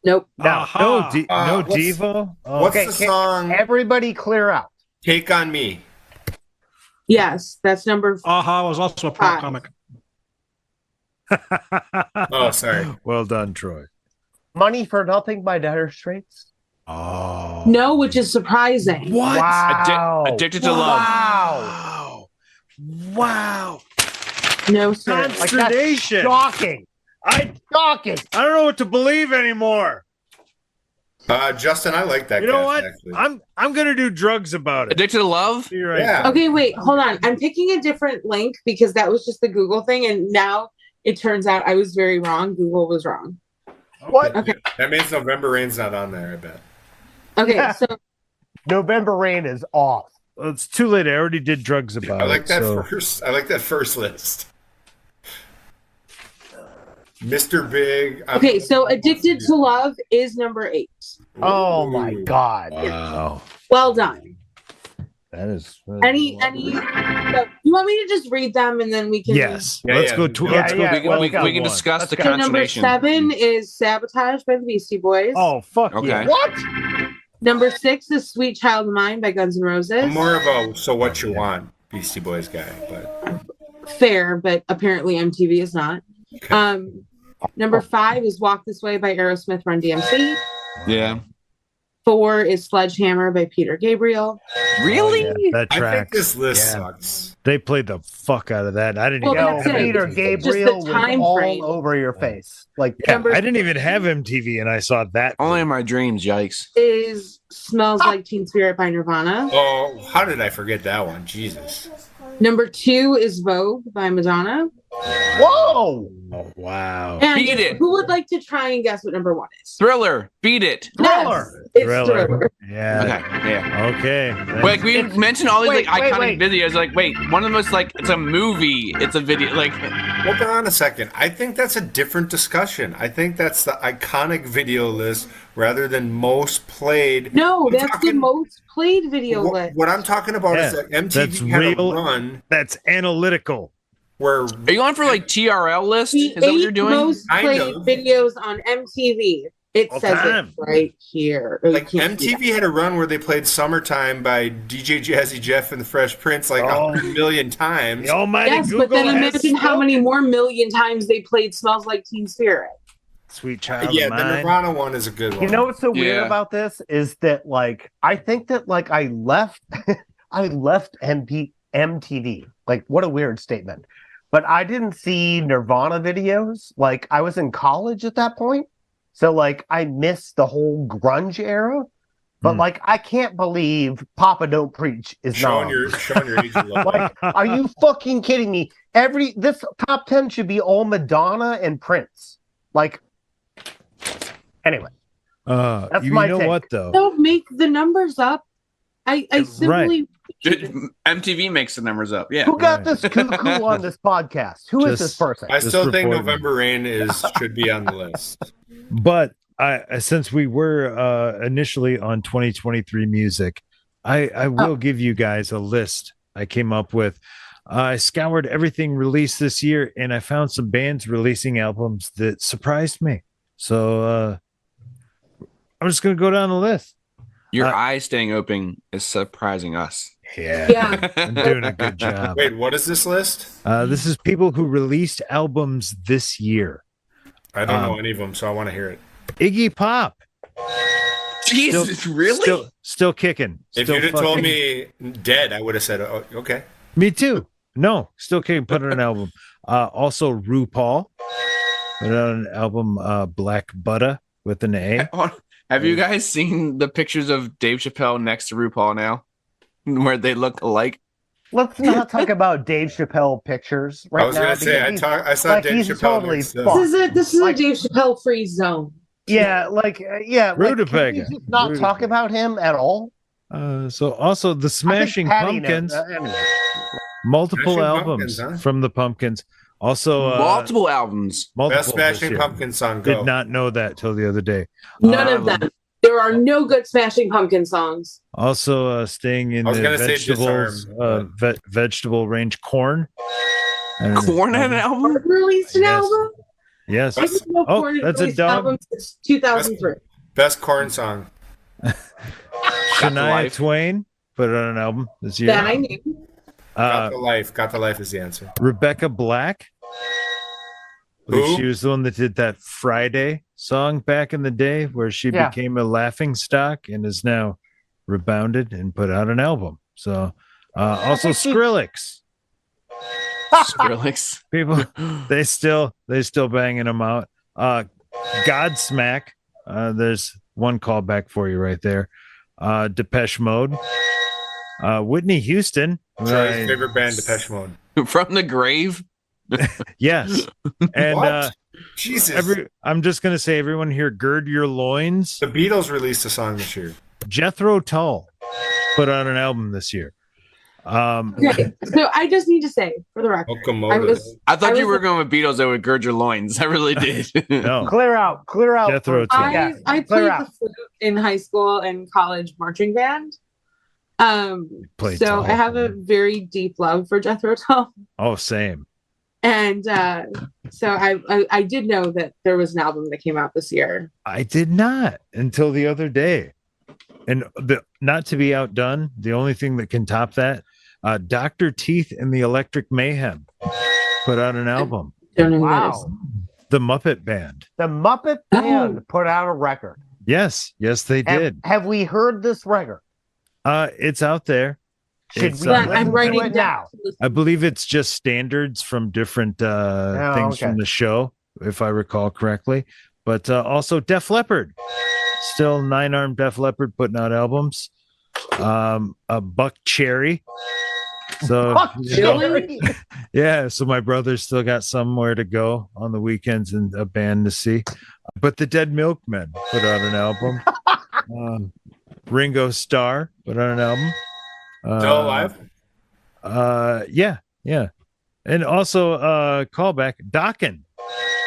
Speaker 6: Nope.
Speaker 3: No,
Speaker 2: Aha.
Speaker 3: no
Speaker 8: what's-
Speaker 3: Devo. Oh,
Speaker 8: What's
Speaker 4: Okay,
Speaker 8: the
Speaker 4: can-
Speaker 8: song?
Speaker 4: Everybody clear out.
Speaker 8: Take on Me.
Speaker 6: Yes, that's number
Speaker 2: Aha was also a pop
Speaker 6: 5.
Speaker 2: comic.
Speaker 8: Oh, sorry.
Speaker 3: Well done, Troy.
Speaker 4: Money for Nothing by Dire Straits.
Speaker 3: Oh.
Speaker 6: No, which is surprising.
Speaker 3: What?
Speaker 4: Wow.
Speaker 1: Addicted to Love.
Speaker 4: Wow.
Speaker 3: Wow.
Speaker 6: No, sir.
Speaker 4: Like, that's
Speaker 3: Consternation.
Speaker 4: shocking.
Speaker 3: I
Speaker 4: Shocking.
Speaker 3: don't know what to believe anymore.
Speaker 8: Justin, I like that.
Speaker 3: You know
Speaker 8: guess,
Speaker 3: what?
Speaker 8: actually.
Speaker 3: I'm gonna do drugs about it.
Speaker 1: Addicted to Love.
Speaker 3: You're right.
Speaker 8: Yeah.
Speaker 6: Okay, wait, hold on. I'm picking a different link because that was just the Google thing, and now it turns out I was very wrong. Google was wrong.
Speaker 4: What?
Speaker 6: Okay.
Speaker 8: That means November Rain's not on there. I bet.
Speaker 6: Okay,
Speaker 4: Yeah.
Speaker 6: so
Speaker 4: November Rain is off.
Speaker 3: Well, it's too late. I already did drugs about
Speaker 8: I like
Speaker 3: it.
Speaker 8: that
Speaker 3: so-
Speaker 8: first. I like that first list. Mr. Big.
Speaker 6: okay, so Addicted to Love is number 8.
Speaker 4: Oh my
Speaker 8: Ooh.
Speaker 4: God.
Speaker 3: Wow.
Speaker 6: Well done.
Speaker 3: That is
Speaker 6: Any? So, you want me to just read them and then we can?
Speaker 3: Yes.
Speaker 8: Yeah,
Speaker 3: let's
Speaker 8: yeah.
Speaker 3: go to
Speaker 8: Yeah,
Speaker 3: let's
Speaker 8: yeah,
Speaker 3: go.
Speaker 1: we
Speaker 3: let's
Speaker 1: can
Speaker 3: go
Speaker 1: discuss
Speaker 3: one.
Speaker 1: the
Speaker 6: So number
Speaker 1: consummation.
Speaker 6: 7 is "Sabotage" by the Beastie Boys.
Speaker 3: Oh fuck
Speaker 1: Okay.
Speaker 3: yeah!
Speaker 4: What?
Speaker 6: Number 6 is "Sweet Child of Mine" by Guns N' Roses.
Speaker 8: I'm more of a "So What You Want" Beastie Boys guy, but
Speaker 6: Fair, but apparently MTV is not. Number 5 is "Walk This Way" by Aerosmith, Run DMC.
Speaker 1: Yeah.
Speaker 6: 4 is "Sledgehammer" by Peter Gabriel.
Speaker 1: Really?
Speaker 3: Oh, yeah, that
Speaker 8: I
Speaker 3: track.
Speaker 8: think this list
Speaker 3: Yeah.
Speaker 8: sucks.
Speaker 3: They played the fuck out of that. I didn't
Speaker 6: Well,
Speaker 3: even
Speaker 6: that's
Speaker 3: have
Speaker 6: it.
Speaker 4: Peter
Speaker 3: MTV.
Speaker 4: Gabriel
Speaker 6: Just
Speaker 4: was
Speaker 6: the time
Speaker 4: all
Speaker 6: frame.
Speaker 4: over your face. Like,
Speaker 3: Yeah,
Speaker 6: Number
Speaker 3: I didn't even have MTV, and I saw that.
Speaker 1: Only in my dreams. Yikes.
Speaker 6: Is "Smells Like Teen Spirit" by Nirvana.
Speaker 8: Oh, how did I forget that one? Jesus.
Speaker 6: Number 2 is "Vogue" by Madonna.
Speaker 4: whoa!
Speaker 3: Oh, wow.
Speaker 6: And
Speaker 1: Beat it.
Speaker 6: who would like to try and guess what number 1 is?
Speaker 1: Thriller. Beat it.
Speaker 6: Yes, it's Thriller.
Speaker 3: Yeah.
Speaker 1: Okay. Yeah.
Speaker 3: Okay.
Speaker 1: Like we mentioned all these
Speaker 4: wait,
Speaker 1: like iconic
Speaker 4: wait.
Speaker 1: videos. Like, wait, one of the most like it's a movie. It's a video. Like,
Speaker 8: Hold on a second. I think that's a different discussion. I think that's the iconic video list rather than most played.
Speaker 6: No,
Speaker 8: I'm
Speaker 6: that's the
Speaker 8: talking-
Speaker 6: most played video list.
Speaker 8: What I'm talking about is
Speaker 3: Yeah,
Speaker 8: that MTV
Speaker 3: that's
Speaker 8: had
Speaker 3: real.
Speaker 8: a run
Speaker 3: That's analytical.
Speaker 8: where
Speaker 1: are you on for like TRL list?
Speaker 6: The
Speaker 1: Is that what you're
Speaker 6: 8
Speaker 1: doing?
Speaker 6: most
Speaker 8: Kind
Speaker 6: played
Speaker 8: of.
Speaker 6: videos on MTV. It
Speaker 3: All
Speaker 6: says
Speaker 3: time.
Speaker 6: it right here. Or you
Speaker 8: like
Speaker 6: can't see
Speaker 8: MTV had a run where they played "Summertime" by DJ Jazzy Jeff and the Fresh Prince like
Speaker 3: Oh.
Speaker 8: 100 million times.
Speaker 3: The almighty
Speaker 6: Yes,
Speaker 3: Google
Speaker 6: but then
Speaker 3: has
Speaker 6: imagine how many more million times they played "Smells Like Teen Spirit."
Speaker 3: Sweet child
Speaker 8: Yeah,
Speaker 3: of
Speaker 8: the
Speaker 3: mine.
Speaker 8: Nirvana one is a good one.
Speaker 4: You know what's so weird
Speaker 1: Yeah.
Speaker 4: about this is that like I think that like I left I left MTV. Like what a weird statement. But I didn't see Nirvana videos. Like I was in college at that point. So like I missed the whole grunge era. But
Speaker 3: Hmm.
Speaker 4: like I can't believe Papa Don't Preach is
Speaker 8: showing
Speaker 4: not.
Speaker 8: your age. a little bit.
Speaker 4: Like, are you fucking kidding me? This top 10 should be all Madonna and Prince. Like anyway. That's
Speaker 3: you
Speaker 4: my
Speaker 3: know
Speaker 4: take.
Speaker 3: what though?
Speaker 6: Don't make the numbers up. I simply
Speaker 1: MTV makes the numbers up. Yeah.
Speaker 4: Who got
Speaker 3: Right.
Speaker 4: this cuckoo on this podcast? Who is
Speaker 3: Just-
Speaker 4: this person?
Speaker 8: I
Speaker 3: Just
Speaker 8: still think
Speaker 3: reporting.
Speaker 8: November Rain should be on the list.
Speaker 3: But since we were initially on 2023 music, I will give you guys a list I came up with. I scoured everything released this year, and I found some bands releasing albums that surprised me. So I'm just gonna go down the list.
Speaker 1: Your
Speaker 3: Uh,
Speaker 1: eyes staying open is surprising us.
Speaker 6: Yeah.
Speaker 3: I'm doing a good job.
Speaker 8: Wait, what is this list?
Speaker 3: This is people who released albums this year.
Speaker 8: I don't know
Speaker 3: Um,
Speaker 8: any of them, so I want to hear it.
Speaker 3: Iggy Pop,
Speaker 1: Jesus, really?
Speaker 3: still kicking.
Speaker 8: If
Speaker 3: Still
Speaker 8: you'd have told
Speaker 3: fucking-
Speaker 8: me dead, I would have said, oh, okay.
Speaker 3: Me too. No, still kicking. Put on an album. Also, RuPaul put on an album. Black Butter with an A.
Speaker 1: Have you guys seen the pictures of Dave Chappelle next to RuPaul now, where they look alike?
Speaker 4: Let's not talk about Dave Chappelle pictures right
Speaker 8: I was
Speaker 4: now.
Speaker 8: gonna say
Speaker 4: because
Speaker 8: I saw
Speaker 4: like,
Speaker 8: Dave
Speaker 4: he's
Speaker 8: Chappelle
Speaker 4: totally
Speaker 8: next to-
Speaker 4: fucked.
Speaker 6: This is
Speaker 4: Like-
Speaker 6: a Dave Chappelle free zone.
Speaker 4: yeah, like yeah, like, can we
Speaker 3: Rutabaga.
Speaker 4: just not talk
Speaker 3: Rutabaga.
Speaker 4: about him at all?
Speaker 3: So also the Smashing
Speaker 4: I think Patty
Speaker 3: Pumpkins,
Speaker 4: knows. Anyway.
Speaker 3: multiple
Speaker 8: Smashing
Speaker 3: albums
Speaker 8: Pumpkins, huh?
Speaker 3: from the Pumpkins. Also,
Speaker 1: Multiple albums.
Speaker 3: multiple
Speaker 8: Best Smashing
Speaker 3: this year.
Speaker 8: Pumpkin song. Go.
Speaker 3: Did not know that till the other day.
Speaker 6: None of them. There are no good Smashing Pumpkin songs.
Speaker 3: Also, staying in
Speaker 8: I was
Speaker 3: the
Speaker 8: gonna say
Speaker 3: vegetables,
Speaker 8: Disarm,
Speaker 3: vegetable range, corn. And-
Speaker 1: Corn had an album?
Speaker 6: Released an
Speaker 3: Yes.
Speaker 6: album?
Speaker 3: Yes.
Speaker 6: I didn't know
Speaker 3: Oh,
Speaker 6: Korn had
Speaker 3: that's a
Speaker 6: released an
Speaker 3: dog.
Speaker 6: album since 2003.
Speaker 8: Best corn song.
Speaker 3: Shania
Speaker 1: Life.
Speaker 3: Twain put on an album this year.
Speaker 6: That I knew.
Speaker 8: Got the life. Got the life is the answer.
Speaker 3: Rebecca Black.
Speaker 8: Who?
Speaker 3: She was the one that did that Friday song back in the day where she
Speaker 4: Yeah.
Speaker 3: became a laughing stock and is now rebounded and put out an album. So also Skrillex.
Speaker 1: Skrillex.
Speaker 3: People they still banging them out. Godsmack. There's one callback for you right there. Depeche Mode. Whitney Houston.
Speaker 8: Charlie's favorite band, Depeche Mode.
Speaker 1: From the grave?
Speaker 3: Yes. And
Speaker 8: What? Jesus.
Speaker 3: I'm just gonna say, everyone here, gird your loins.
Speaker 8: The Beatles released a song this year.
Speaker 3: Jethro Tull put on an album this year.
Speaker 6: Okay, so I just need to say, for the record,
Speaker 8: Okamoto.
Speaker 1: I thought
Speaker 6: I
Speaker 1: you
Speaker 6: was-
Speaker 1: were going with Beatles that would gird your loins. I really did.
Speaker 3: No,
Speaker 4: Clear out.
Speaker 3: Jethro Tull.
Speaker 6: I
Speaker 4: Yeah,
Speaker 6: played
Speaker 4: clear
Speaker 6: the
Speaker 4: out.
Speaker 6: flute in high school and college marching band.
Speaker 3: Played
Speaker 6: So I have a
Speaker 3: Tull.
Speaker 6: very deep love for Jethro Tull.
Speaker 3: Oh, same.
Speaker 6: And so I did know that there was an album that came out this year.
Speaker 3: I did not until the other day. And not to be outdone, the only thing that can top that, Dr. Teeth and the Electric Mayhem put out an album.
Speaker 6: Don't know who that is.
Speaker 4: Wow.
Speaker 3: The Muppet Band.
Speaker 4: The Muppet Band put out a record.
Speaker 3: Yes, they did.
Speaker 4: Have we heard this record?
Speaker 3: It's out there.
Speaker 4: Should
Speaker 3: It's,
Speaker 4: we
Speaker 6: But
Speaker 4: listen
Speaker 6: I'm
Speaker 4: to
Speaker 6: writing
Speaker 4: it
Speaker 6: down.
Speaker 4: now?
Speaker 3: I believe it's just standards from different things
Speaker 4: okay.
Speaker 3: from the show, if I recall correctly. But also Def Leppard, still 9-armed Def Leppard putting out albums. A Buck Cherry. So
Speaker 4: Fuck,
Speaker 6: Really?
Speaker 3: yeah, so my brother's still got somewhere to go on the weekends and a band to see. But the Dead Milkmen put out an album. Ringo Starr put out an album.
Speaker 8: Still alive?
Speaker 3: Yeah. And also callback, Dokken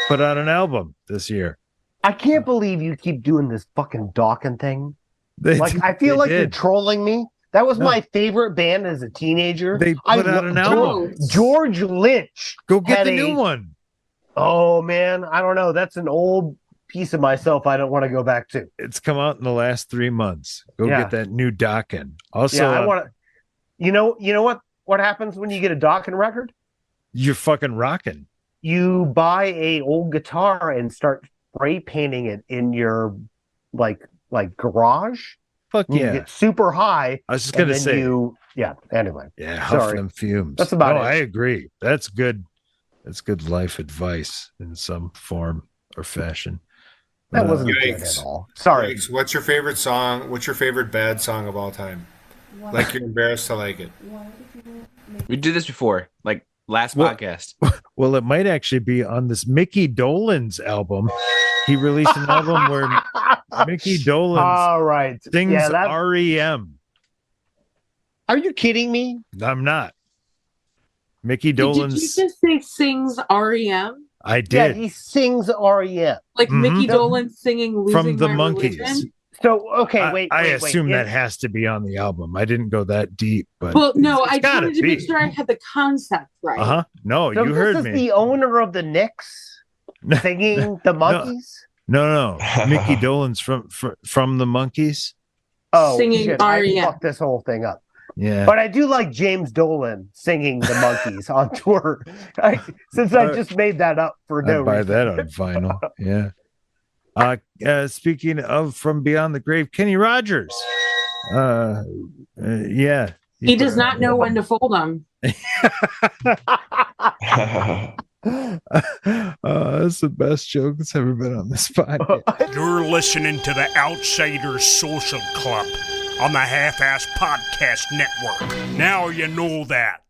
Speaker 3: put out an album this year.
Speaker 4: I can't believe you keep doing this fucking Dawkins thing.
Speaker 3: They
Speaker 4: I feel like you're
Speaker 3: did.
Speaker 4: trolling me. That was
Speaker 3: No.
Speaker 4: my favorite band as a teenager.
Speaker 3: They put out an album.
Speaker 4: George Lynch.
Speaker 3: Go get
Speaker 4: had
Speaker 3: the new one.
Speaker 4: Oh man, I don't know. That's an old piece of myself I don't want to go back to.
Speaker 3: It's come out in the last 3 months. Go
Speaker 4: Yeah.
Speaker 3: get that new Dokken. Also,
Speaker 4: Yeah, I want to. You know what happens when you get a Dawkins record?
Speaker 3: you're fucking rocking.
Speaker 4: You buy a old guitar and start spray painting it in your like garage.
Speaker 3: Fuck
Speaker 4: You
Speaker 3: yeah.
Speaker 4: get super high.
Speaker 3: I was just
Speaker 4: and
Speaker 3: gonna
Speaker 4: then
Speaker 3: say,
Speaker 4: yeah. Anyway,
Speaker 3: yeah, huff
Speaker 4: sorry.
Speaker 3: them fumes.
Speaker 4: That's about
Speaker 3: No,
Speaker 4: it.
Speaker 3: I agree. That's good. That's good life advice in some form or fashion.
Speaker 4: That wasn't good
Speaker 8: Yikes.
Speaker 4: at all. Sorry.
Speaker 8: Yikes. What's your favorite song? What's your favorite bad song of all time? Like you're embarrassed to like it.
Speaker 1: We did this before, like last
Speaker 3: What?
Speaker 1: podcast.
Speaker 3: Well, it might actually be on this Mickey Dolenz album. He released an album where Mickey Dolenz
Speaker 4: All right.
Speaker 3: sings
Speaker 4: Yeah, that,
Speaker 3: REM.
Speaker 4: are you kidding me?
Speaker 3: I'm not. Mickey
Speaker 6: Did you
Speaker 3: Dolenz.
Speaker 6: just say sings REM?
Speaker 3: I
Speaker 4: Yeah,
Speaker 3: did.
Speaker 4: he sings REM.
Speaker 6: Like
Speaker 3: Mhm.
Speaker 6: Mickey Dolenz singing "Losing
Speaker 3: From the
Speaker 6: My
Speaker 3: Monkees.
Speaker 6: Religion"?
Speaker 4: So okay, wait.
Speaker 3: I
Speaker 4: wait,
Speaker 3: assume
Speaker 4: wait.
Speaker 3: that has to be on the album. I didn't go that deep, but
Speaker 6: Well, no,
Speaker 3: it's
Speaker 6: I
Speaker 3: gotta
Speaker 6: wanted to make
Speaker 3: be.
Speaker 6: sure I had the concept right.
Speaker 3: Uh-huh. No,
Speaker 4: So
Speaker 3: you
Speaker 4: this
Speaker 3: heard
Speaker 4: is
Speaker 3: me.
Speaker 4: the owner of the Knicks singing the Monkeys.
Speaker 3: No. Mickey Dolenz from the Monkees.
Speaker 4: Oh,
Speaker 6: Singing
Speaker 4: shit, I
Speaker 6: REM.
Speaker 4: fucked this whole thing up.
Speaker 3: Yeah.
Speaker 4: But I do like James Dolan singing the Monkeys on tour. Since I just made that up for no
Speaker 3: I'd buy
Speaker 4: reason.
Speaker 3: that on vinyl. Yeah. Speaking of From Beyond the Grave, Kenny Rogers. Yeah.
Speaker 6: He does not know when to fold them.
Speaker 3: That's the best joke that's ever been on this podcast.
Speaker 10: You're listening to the Outsiders Social Club on the Half-Ass Podcast Network. Now you know that.